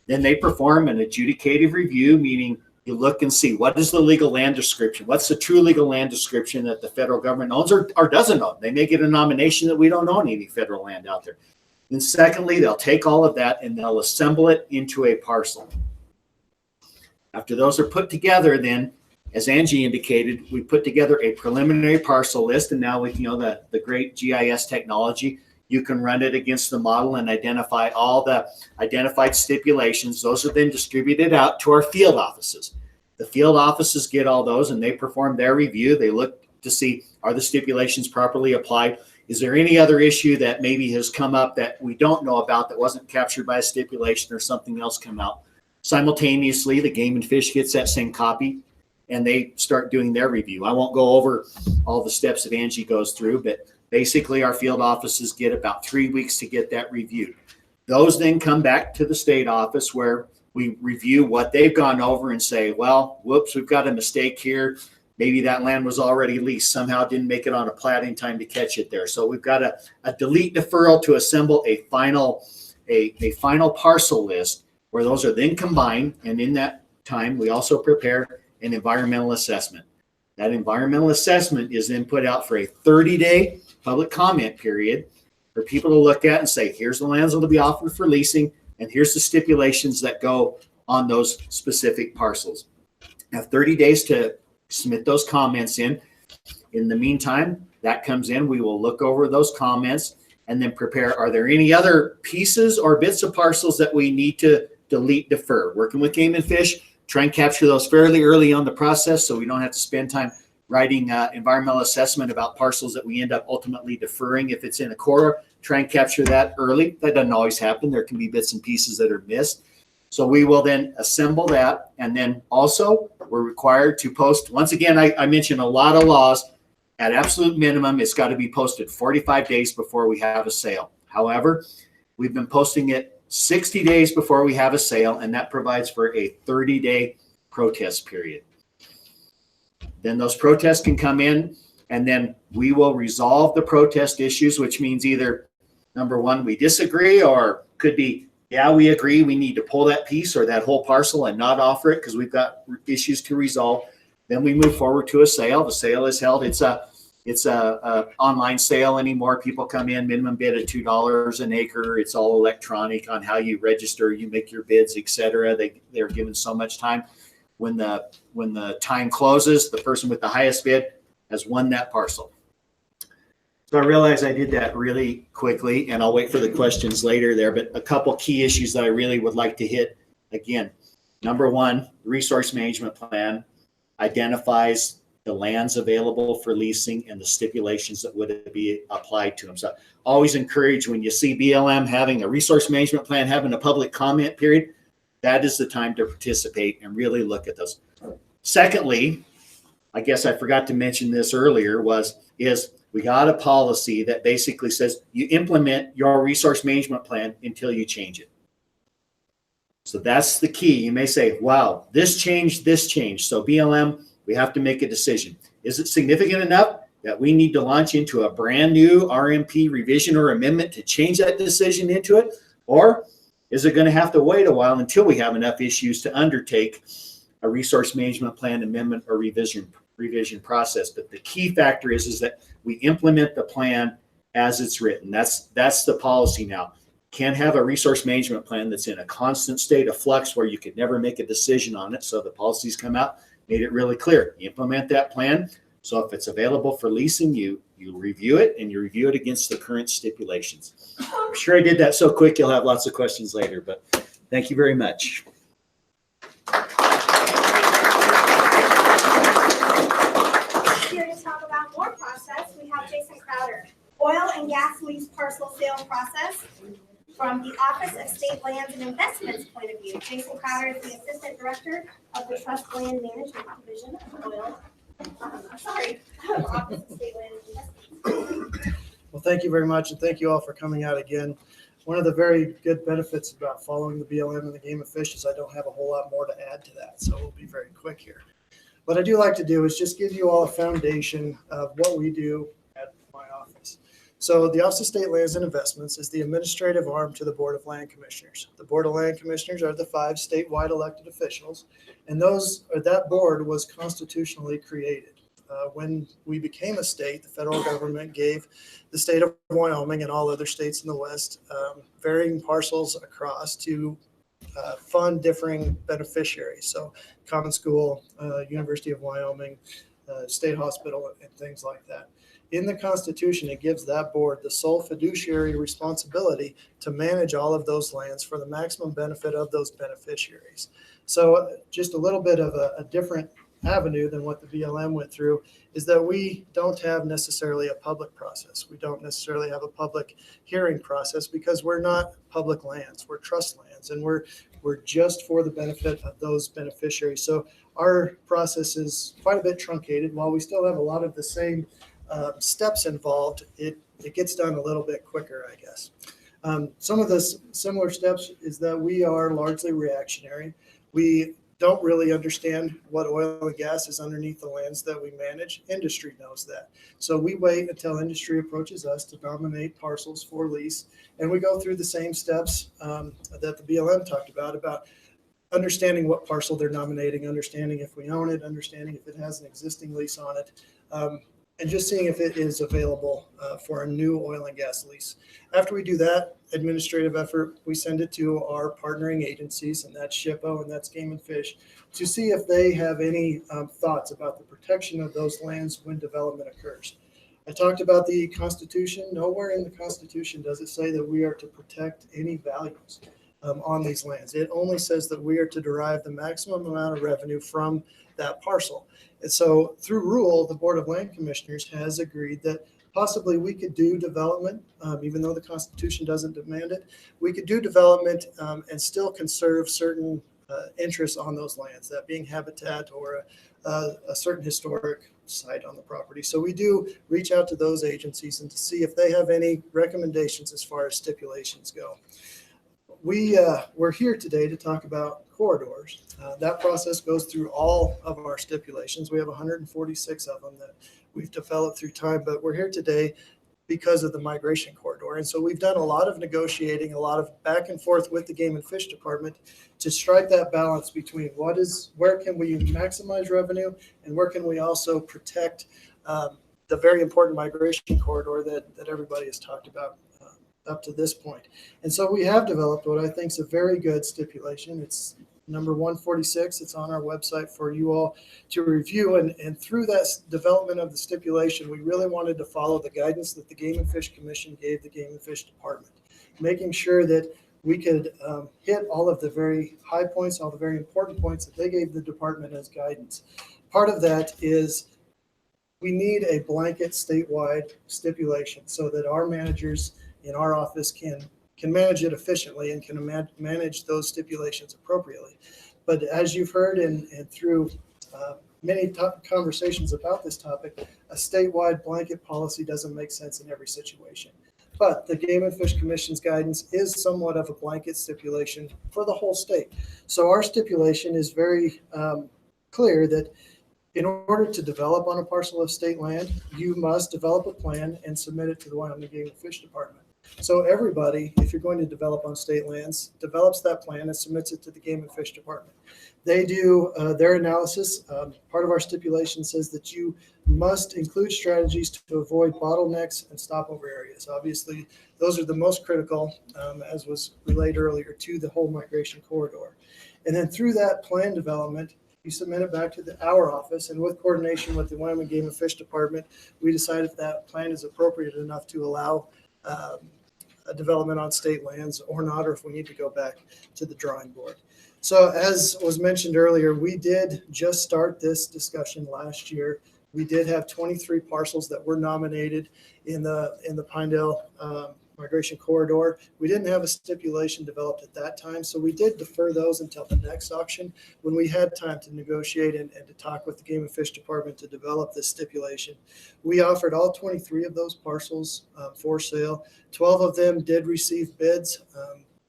Then they perform an adjudicative review, meaning you look and see what is the legal land description, what's the true legal land description that the federal government owns or doesn't own. They may get a nomination that we don't own any federal land out there. And secondly, they'll take all of that and they'll assemble it into a parcel. After those are put together, then, as Angie indicated, we put together a preliminary parcel list, and now with the great GIS technology, you can run it against the model and identify all the identified stipulations. Those are then distributed out to our field offices. The field offices get all those and they perform their review. They look to see, are the stipulations properly applied? Is there any other issue that maybe has come up that we don't know about that wasn't captured by a stipulation or something else come out? Simultaneously, the Game and Fish gets that same copy and they start doing their review. I won't go over all the steps that Angie goes through, but basically, our field offices get about 3 weeks to get that reviewed. Those then come back to the state office where we review what they've gone over and say, well, whoops, we've got a mistake here. Maybe that land was already leased. Somehow didn't make it on a plat in time to catch it there. So we've got a delete deferral to assemble a final parcel list. where those are then combined. And in that time, we also prepare an environmental assessment. That environmental assessment is then put out for a 30-day public comment period for people to look at and say, here's the lands that will be offered for leasing, and here's the stipulations that go on those specific parcels. Have 30 days to submit those comments in. In the meantime, that comes in, we will look over those comments and then prepare, are there any other pieces or bits of parcels that we need to delete, defer? Working with Game and Fish, try and capture those fairly early on the process so we don't have to spend time writing environmental assessment about parcels that we end up ultimately deferring. If it's in a corridor, try and capture that early. That doesn't always happen. There can be bits and pieces that are missed. So we will then assemble that. And then also we're required to post, once again, I mentioned a lot of laws. At absolute minimum, it's got to be posted 45 days before we have a sale. However, we've been posting it 60 days before we have a sale, and that provides for a 30-day protest period. Then those protests can come in, and then we will resolve the protest issues, which means either, number one, we disagree, or could be, yeah, we agree, we need to pull that piece or that whole parcel and not offer it because we've got issues to resolve. Then we move forward to a sale. The sale is held. It's a online sale anymore. People come in, minimum bid at $2 an acre. It's all electronic on how you register, you make your bids, etc. They're given so much time. When the time closes, the person with the highest bid has won that parcel. So I realize I did that really quickly, and I'll wait for the questions later there, but a couple key issues that I really would like to hit again. Number one, resource management plan identifies the lands available for leasing and the stipulations that would be applied to them. So always encourage, when you see BLM having a resource management plan, having a public comment period, that is the time to participate and really look at those. Secondly, I guess I forgot to mention this earlier, is we got a policy that basically says you implement your resource management plan until you change it. So that's the key. You may say, wow, this changed. So BLM, we have to make a decision. Is it significant enough that we need to launch into a brand new RMP revision or amendment to change that decision into it? Or is it going to have to wait a while until we have enough issues to undertake a resource management plan amendment or revision process? But the key factor is that we implement the plan as it's written. That's the policy now. Can't have a resource management plan that's in a constant state of flux where you could never make a decision on it. So the policies come out, made it really clear. You implement that plan. So if it's available for leasing, you review it, and you review it against the current stipulations. I'm sure I did that so quick you'll have lots of questions later, but thank you very much. Here to talk about more process, we have Jason Crowder. Oil and gas lease parcel sale process from the Office of State Lands and Investments point of view. Jason Crowder is the Assistant Director of the Trust Land Management Division of Oil. Office of State Land and Investments. Well, thank you very much, and thank you all for coming out again. One of the very good benefits about following the BLM and the Game and Fish is I don't have a whole lot more to add to that, so we'll be very quick here. What I do like to do is just give you all a foundation of what we do at my office. So the Office of State Lands and Investments is the administrative arm to the Board of Land Commissioners. The Board of Land Commissioners are the 5 statewide elected officials, and that board was constitutionally created. When we became a state, the federal government gave the state of Wyoming and all other states in the West varying parcels across to fund differing beneficiaries. So Common School, University of Wyoming, State Hospital, and things like that. In the Constitution, it gives that board the sole fiduciary responsibility to manage all of those lands for the maximum benefit of those beneficiaries. So just a little bit of a different avenue than what the BLM went through is that we don't have necessarily a public process. We don't necessarily have a public hearing process because we're not public lands, we're trust lands, and we're just for the benefit of those beneficiaries. So our process is quite a bit truncated. While we still have a lot of the same steps involved, it gets done a little bit quicker, I guess. Some of the similar steps is that we are largely reactionary. We don't really understand what oil and gas is underneath the lands that we manage. Industry knows that. So we wait until industry approaches us to nominate parcels for lease. And we go through the same steps that the BLM talked about understanding what parcel they're nominating, understanding if we own it, understanding if it has an existing lease on it, and just seeing if it is available for a new oil and gas lease. After we do that administrative effort, we send it to our partnering agencies, and that's SHPO and that's Game and Fish, to see if they have any thoughts about the protection of those lands when development occurs. I talked about the Constitution. Nowhere in the Constitution does it say that we are to protect any values on these lands. It only says that we are to derive the maximum amount of revenue from that parcel. And so through rule, the Board of Land Commissioners has agreed that possibly we could do development, even though the Constitution doesn't demand it. We could do development and still conserve certain interests on those lands, that being habitat or a certain historic site on the property. So we do reach out to those agencies and to see if they have any recommendations as far as stipulations go. We're here today to talk about corridors. That process goes through all of our stipulations. We have 146 of them that we've developed through time, but we're here today because of the migration corridor. And so we've done a lot of negotiating, a lot of back and forth with the Game and Fish Department to strike that balance between where can we maximize revenue and where can we also protect the very important migration corridor that everybody has talked about up to this point. And so we have developed what I think is a very good stipulation. It's number 146. It's on our website for you all to review. And through that development of the stipulation, we really wanted to follow the guidance that the Game and Fish Commission gave the Game and Fish Department, making sure that we could hit all of the very high points, all the very important points that they gave the department as guidance. Part of that is we need a blanket statewide stipulation so that our managers in our office can manage it efficiently and can manage those stipulations appropriately. But as you've heard and through many conversations about this topic, a statewide blanket policy doesn't make sense in every situation. But the Game and Fish Commission's guidance is somewhat of a blanket stipulation for the whole state. So our stipulation is very clear that in order to develop on a parcel of state land, you must develop a plan and submit it to the Wyoming Game and Fish Department. So everybody, if you're going to develop on state lands, develops that plan and submits it to the Game and Fish Department. They do their analysis. Part of our stipulation says that you must include strategies to avoid bottlenecks and stopover areas. Obviously, those are the most critical, as was relayed earlier, to the whole migration corridor. And then through that plan development, you submit it back to our office, and with coordination with the Wyoming Game and Fish Department, we decide if that plan is appropriate enough to allow a development on state lands or not, or if we need to go back to the drawing board. So as was mentioned earlier, we did just start this discussion last year. We did have 23 parcels that were nominated in the Pinedale migration corridor. We didn't have a stipulation developed at that time, so we did defer those until the next auction when we had time to negotiate and to talk with the Game and Fish Department to develop this stipulation. We offered all 23 of those parcels for sale. 12 of them did receive bids,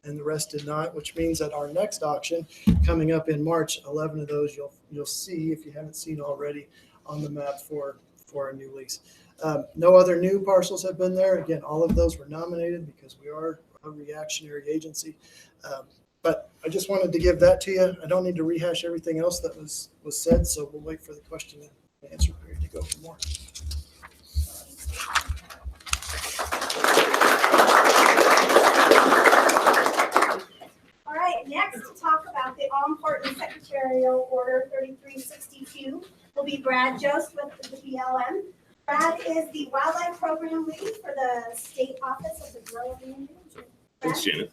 and the rest did not, which means that our next auction coming up in March, 11 of those you'll see, if you haven't seen already, on the map for a new lease. No other new parcels have been there. Again, all of those were nominated because we are a reactionary agency. But I just wanted to give that to you. I don't need to rehash everything else that was said, so we'll wait for the question and answer period to go for more. All right, next to talk about the all-important Secretarial Order 3362 will be Brad Jost with the BLM. Brad is the Wildlife Program Lead for the State Office of the Bureau of Indian Affairs. Thanks, Janet.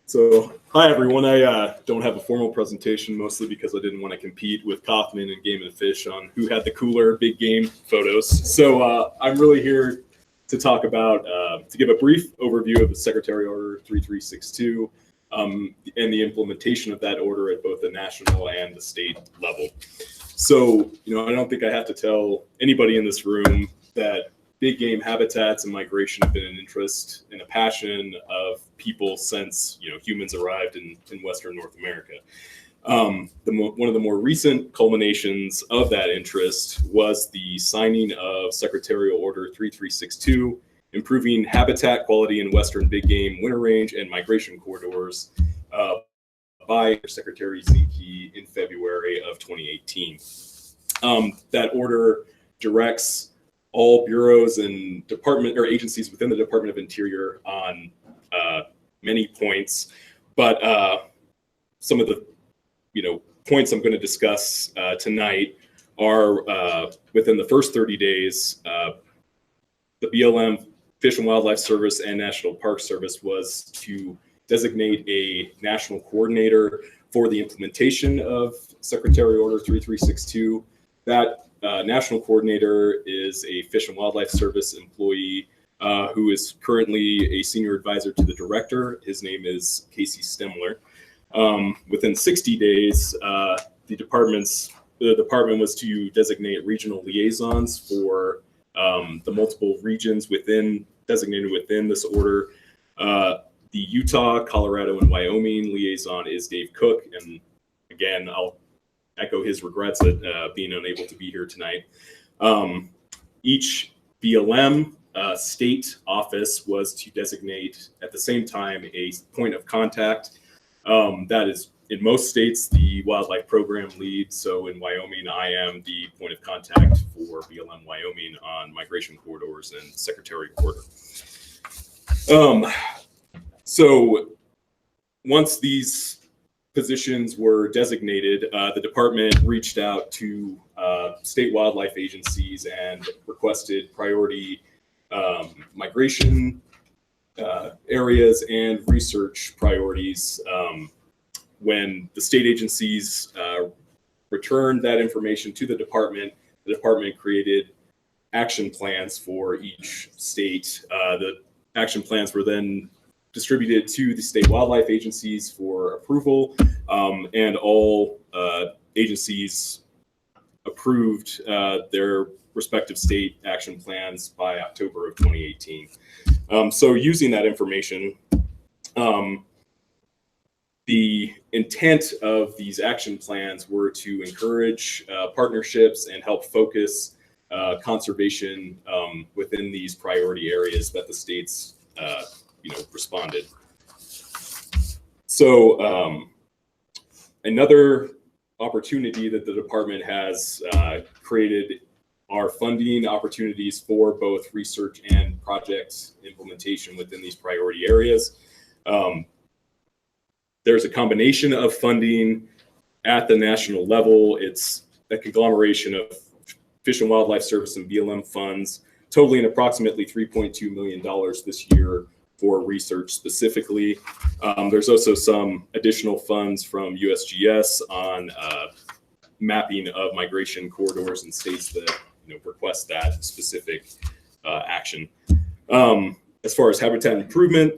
So, hi everyone. I don't have a formal presentation, mostly because I didn't want to compete with Kaufman and Game and Fish on who had the cooler big game photos. So I'm really here to talk about, to give a brief overview of the Secretarial Order 3362 and the implementation of that order at both the national and the state level. So, I don't think I have to tell anybody in this room that big game habitats and migration have been an interest and a passion of people since, humans arrived in Western North America. One of the more recent culminations of that interest was the signing of Secretarial Order 3362, improving habitat quality in Western big game winter range and migration corridors by Secretary Zinke in February of 2018. That order directs all bureaus and department or agencies within the Department of Interior on many points, but some of the points I'm going to discuss tonight are within the first 30 days. The BLM, Fish and Wildlife Service, and National Park Service was to designate a national coordinator for the implementation of Secretarial Order 3362. That national coordinator is a Fish and Wildlife Service employee who is currently a senior advisor to the director. His name is Casey Stemler. Within 60 days, the department was to designate regional liaisons for the multiple regions designated within this order. The Utah, Colorado, and Wyoming liaison is Dave Cook, and again, I'll echo his regrets at being unable to be here tonight. Each BLM state office was to designate at the same time a point of contact. That is, in most states, the wildlife program lead. So in Wyoming, I am the point of contact for BLM Wyoming on migration corridors and Secretarial Order. So once these positions were designated, the department reached out to state wildlife agencies and requested priority migration areas and research priorities. When the state agencies returned that information to the department created action plans for each state. The action plans were then distributed to the state wildlife agencies for approval, and all agencies approved their respective state action plans by October of 2018. So using that information, the intent of these action plans were to encourage partnerships and help focus conservation within these priority areas that the states responded. So another opportunity that the department has created are funding opportunities for both research and project implementation within these priority areas. There's a combination of funding at the national level. It's a conglomeration of Fish and Wildlife Service and BLM funds, totaling approximately $3.2 million this year for research specifically. There's also some additional funds from USGS on mapping of migration corridors in states that request that specific action. As far as habitat improvement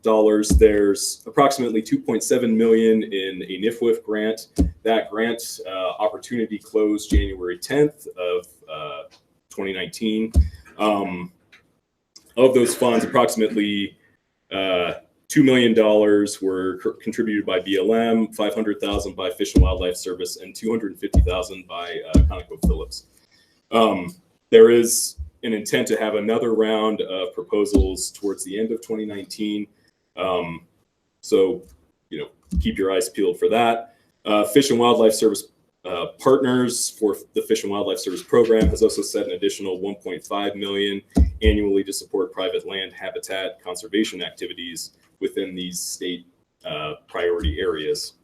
dollars, there's approximately $2.7 million in a NIFWIF grant. That grant opportunity closed January 10th of 2019. Of those funds, approximately $2 million were contributed by BLM, $500,000 by Fish and Wildlife Service, and $250,000 by ConocoPhillips. There is an intent to have another round of proposals towards the end of 2019. So, keep your eyes peeled for that. Fish and Wildlife Service partners for the Fish and Wildlife Service program has also set an additional $1.5 million annually to support private land habitat conservation activities within these state priority areas.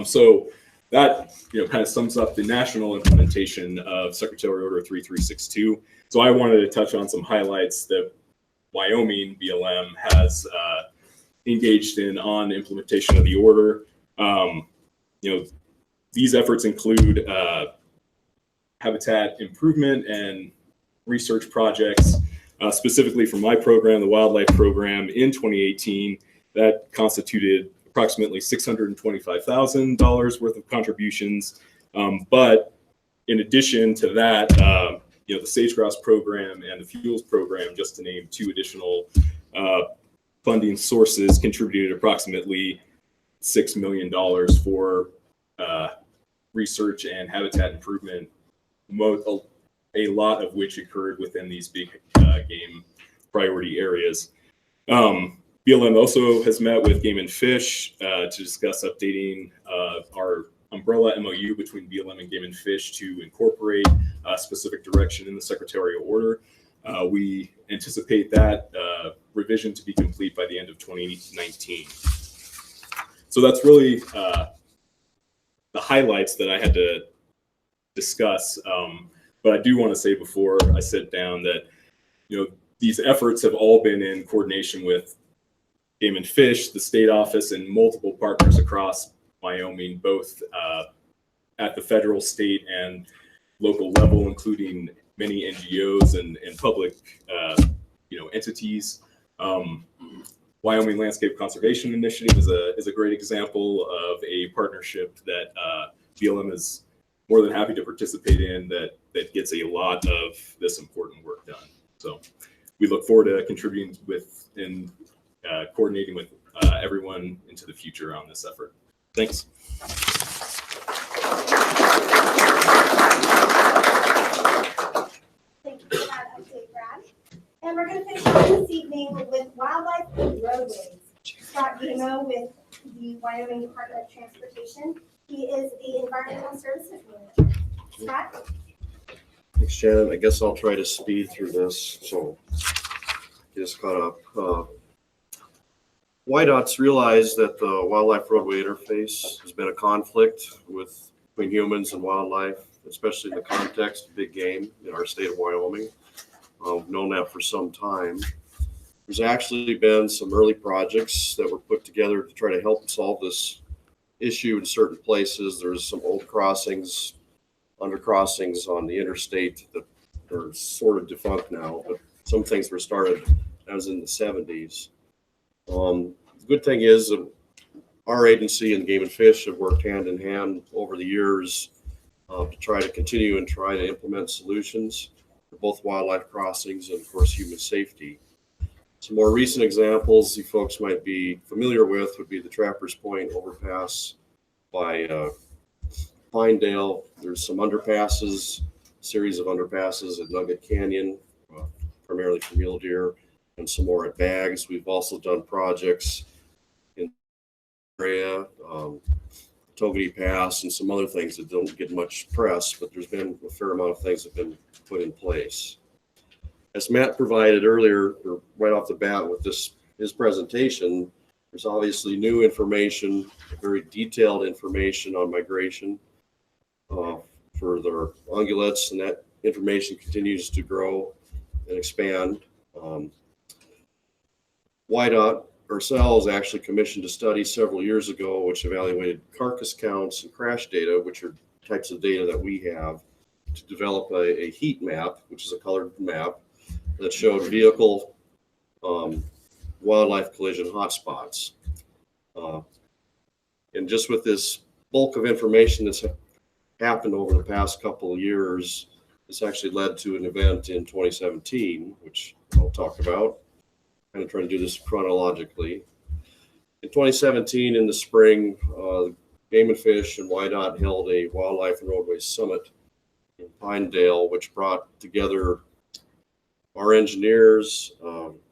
So that kind of sums up the national implementation of Secretarial Order 3362. So I wanted to touch on some highlights that Wyoming BLM has engaged in on implementation of the order. These efforts include habitat improvement and research projects, specifically for my program, the wildlife program in 2018, that constituted approximately $625,000 worth of contributions. But in addition to that, the sage grouse program and the fuels program, just to name two additional funding sources, contributed approximately $6 million for research and habitat improvement, a lot of which occurred within these big game priority areas. BLM also has met with Game and Fish to discuss updating our umbrella MOU between BLM and Game and Fish to incorporate a specific direction in the Secretarial order. We anticipate that revision to be complete by the end of 2019. So that's really the highlights that I had to discuss. But I do want to say before I sit down that, these efforts have all been in coordination with Game and Fish, the state office, and multiple partners across Wyoming, both at the federal, state, and local level, including many NGOs and public, entities. Wyoming Landscape Conservation Initiative is a great example of a partnership that BLM is more than happy to participate in that gets a lot of this important work done. So we look forward to contributing with and coordinating with everyone into the future on this effort. Thanks. Thank you for that update, Brad. And we're going to finish up this evening with wildlife and roadways. Scott Gamo with the Wyoming Department of Transportation. He is the Environmental Services Manager. Scott? Thanks, Shannon. I guess I'll try to speed through this. So just caught up. WYDOT's realized that the wildlife roadway interface has been a conflict between humans and wildlife, especially in the context of big game in our state of Wyoming. We've known that for some time. There's actually been some early projects that were put together to try to help solve this issue in certain places. There's some old crossings, under crossings on the interstate that are sort of defunct now, but some things were started that was in the 70s. The good thing is that our agency and Game and Fish have worked hand in hand over the years to try to continue and try to implement solutions for both wildlife crossings and, of course, human safety. Some more recent examples you folks might be familiar with would be the Trappers Point overpass by Pinedale. There's some underpasses, series of underpasses at Nugget Canyon, primarily for mule deer, and some more at Bags. We've also done projects in the area, Togety Pass, and some other things that don't get much press, but there's been a fair amount of things that have been put in place. As Matt provided earlier, or right off the bat with his presentation, there's obviously new information, very detailed information on migration for their ungulates, and that information continues to grow and expand. WYDOT ourselves actually commissioned a study several years ago which evaluated carcass counts and crash data, which are types of data that we have, to develop a heat map, which is a colored map that showed vehicle wildlife collision hotspots. And just with this bulk of information that's happened over the past couple of years, this actually led to an event in 2017, which I'll talk about. I'm going to try to do this chronologically. In 2017, in the spring, Game and Fish and WYDOT held a Wildlife and Roadways Summit in Pinedale, which brought together our engineers,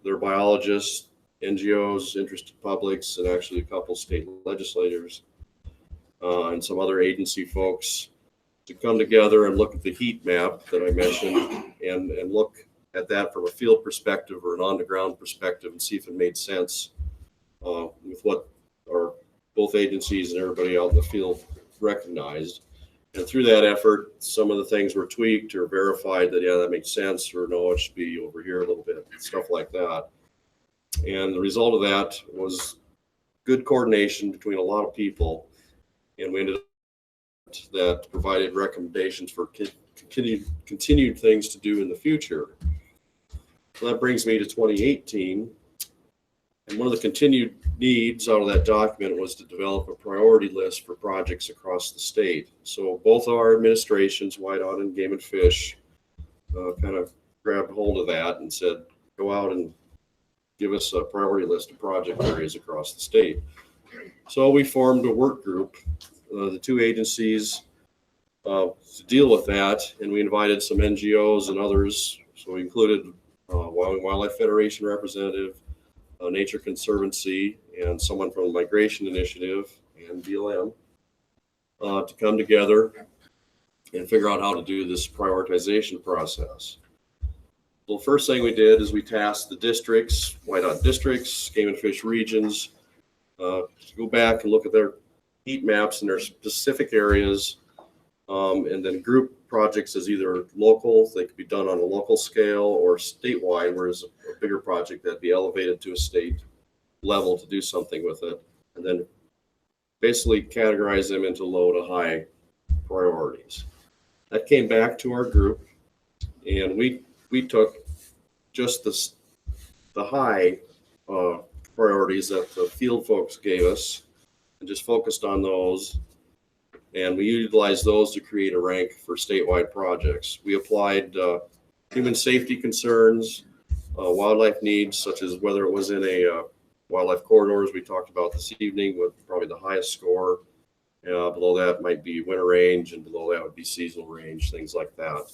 their biologists, NGOs, interested publics, and actually a couple state legislators and some other agency folks to come together and look at the heat map that I mentioned and look at that from a field perspective or an on-the-ground perspective and see if it made sense with what our both agencies and everybody out in the field recognized. And through that effort, some of the things were tweaked or verified that, yeah, that makes sense, or no, it should be over here a little bit, stuff like that. And the result of that was good coordination between a lot of people. And we ended up that provided recommendations for continued things to do in the future. So that brings me to 2018. And one of the continued needs out of that document was to develop a priority list for projects across the state. So both our administrations, WYDOT and Game and Fish, kind of grabbed hold of that and said, go out and give us a priority list of project areas across the state. So we formed a work group, the two agencies, to deal with that, and we invited some NGOs and others. So we included Wyoming Wildlife Federation representative, Nature Conservancy, and someone from the Migration Initiative and BLM to come together and figure out how to do this prioritization process. Well, the first thing we did is we tasked the districts, whiteout districts, game and fish regions, to go back and look at their heat maps in their specific areas, and then group projects as either local, they could be done on a local scale, or statewide, whereas a bigger project that'd be elevated to a state level to do something with it, and then basically categorize them into low to high priorities. That came back to our group, and we took just the high priorities that the field folks gave us and just focused on those. And we utilized those to create a rank for statewide projects. We applied human safety concerns, wildlife needs, such as whether it was in a wildlife corridors we talked about this evening with probably the highest score. Below that might be winter range, and below that would be seasonal range, things like that.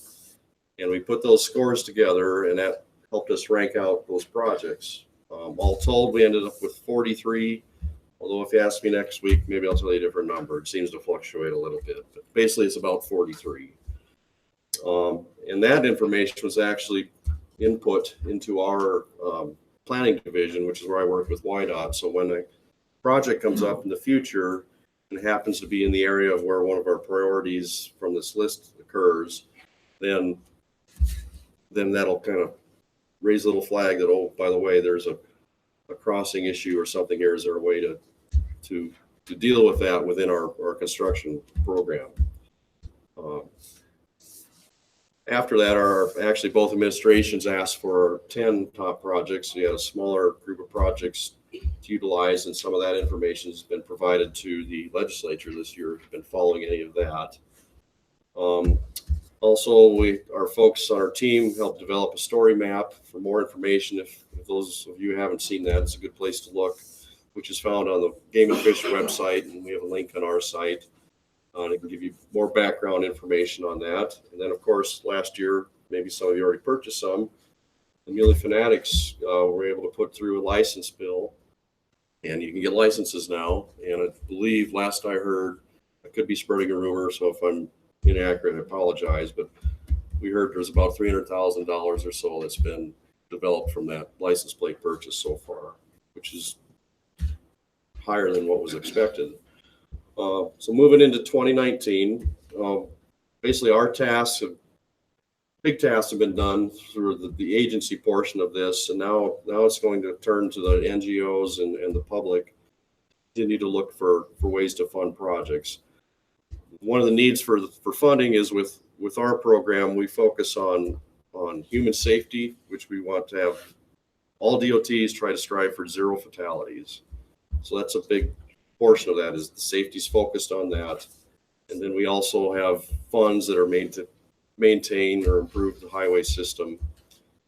And we put those scores together, and that helped us rank out those projects. All told, we ended up with 43. Although if you ask me next week, maybe I'll tell you a different number. It seems to fluctuate a little bit, but basically it's about 43. And that information was actually input into our planning division, which is where I work with YDOT. So when a project comes up in the future and happens to be in the area of where one of our priorities from this list occurs, then that'll kind of raise a little flag that, oh, by the way, there's a crossing issue or something here. Is there a way to deal with that within our construction program? After that, actually both administrations asked for 10 top projects. We had a smaller group of projects to utilize, and some of that information has been provided to the legislature this year. Been following any of that. Also, our folks on our team helped develop a story map for more information. If those of you haven't seen that, it's a good place to look, which is found on the Game and Fish website, and we have a link on our site. It can give you more background information on that. And then, of course, last year, maybe some of you already purchased some, the Muley Fanatics were able to put through a license bill, and you can get licenses now. And I believe last I heard, I could be spreading a rumor, so if I'm inaccurate, I apologize, but we heard there's about $300,000 or so that's been developed from that license plate purchase so far, which is higher than what was expected. So moving into 2019, basically our big tasks have been done through the agency portion of this, and now it's going to turn to the NGOs and the public. Continue to look for ways to fund projects. One of the needs for funding is with our program, we focus on human safety, which we want to have all DOTs try to strive for 0 fatalities. So that's a big portion of that, is the safety's focused on that. And then we also have funds that are made to maintain or improve the highway system.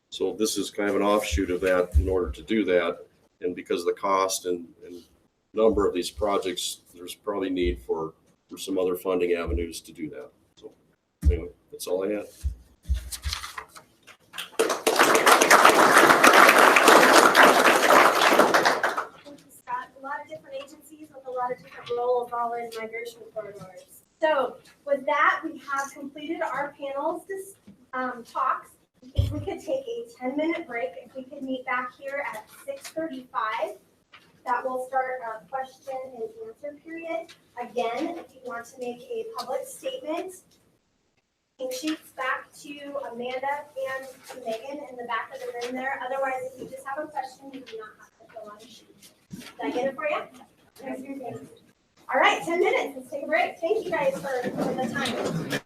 So this is kind of an offshoot of that in order to do that. And because of the cost and number of these projects, there's probably need for some other funding avenues to do that. So anyway, that's all I had. Thank you, Scott. A lot of different agencies with a lot of different roles all in migration corridors. So with that, we have completed our panels talks. If we could take a 10-minute break, if we could meet back here at 6:35. That will start a question and answer period. Again, if you want to make a public statement, sheets back to Amanda and to Megan in the back of the room there. Otherwise, if you just have a question, you do not have to fill out a sheet. Did I get it for you? All right, 10 minutes. Let's take a break. Thank you guys for the time.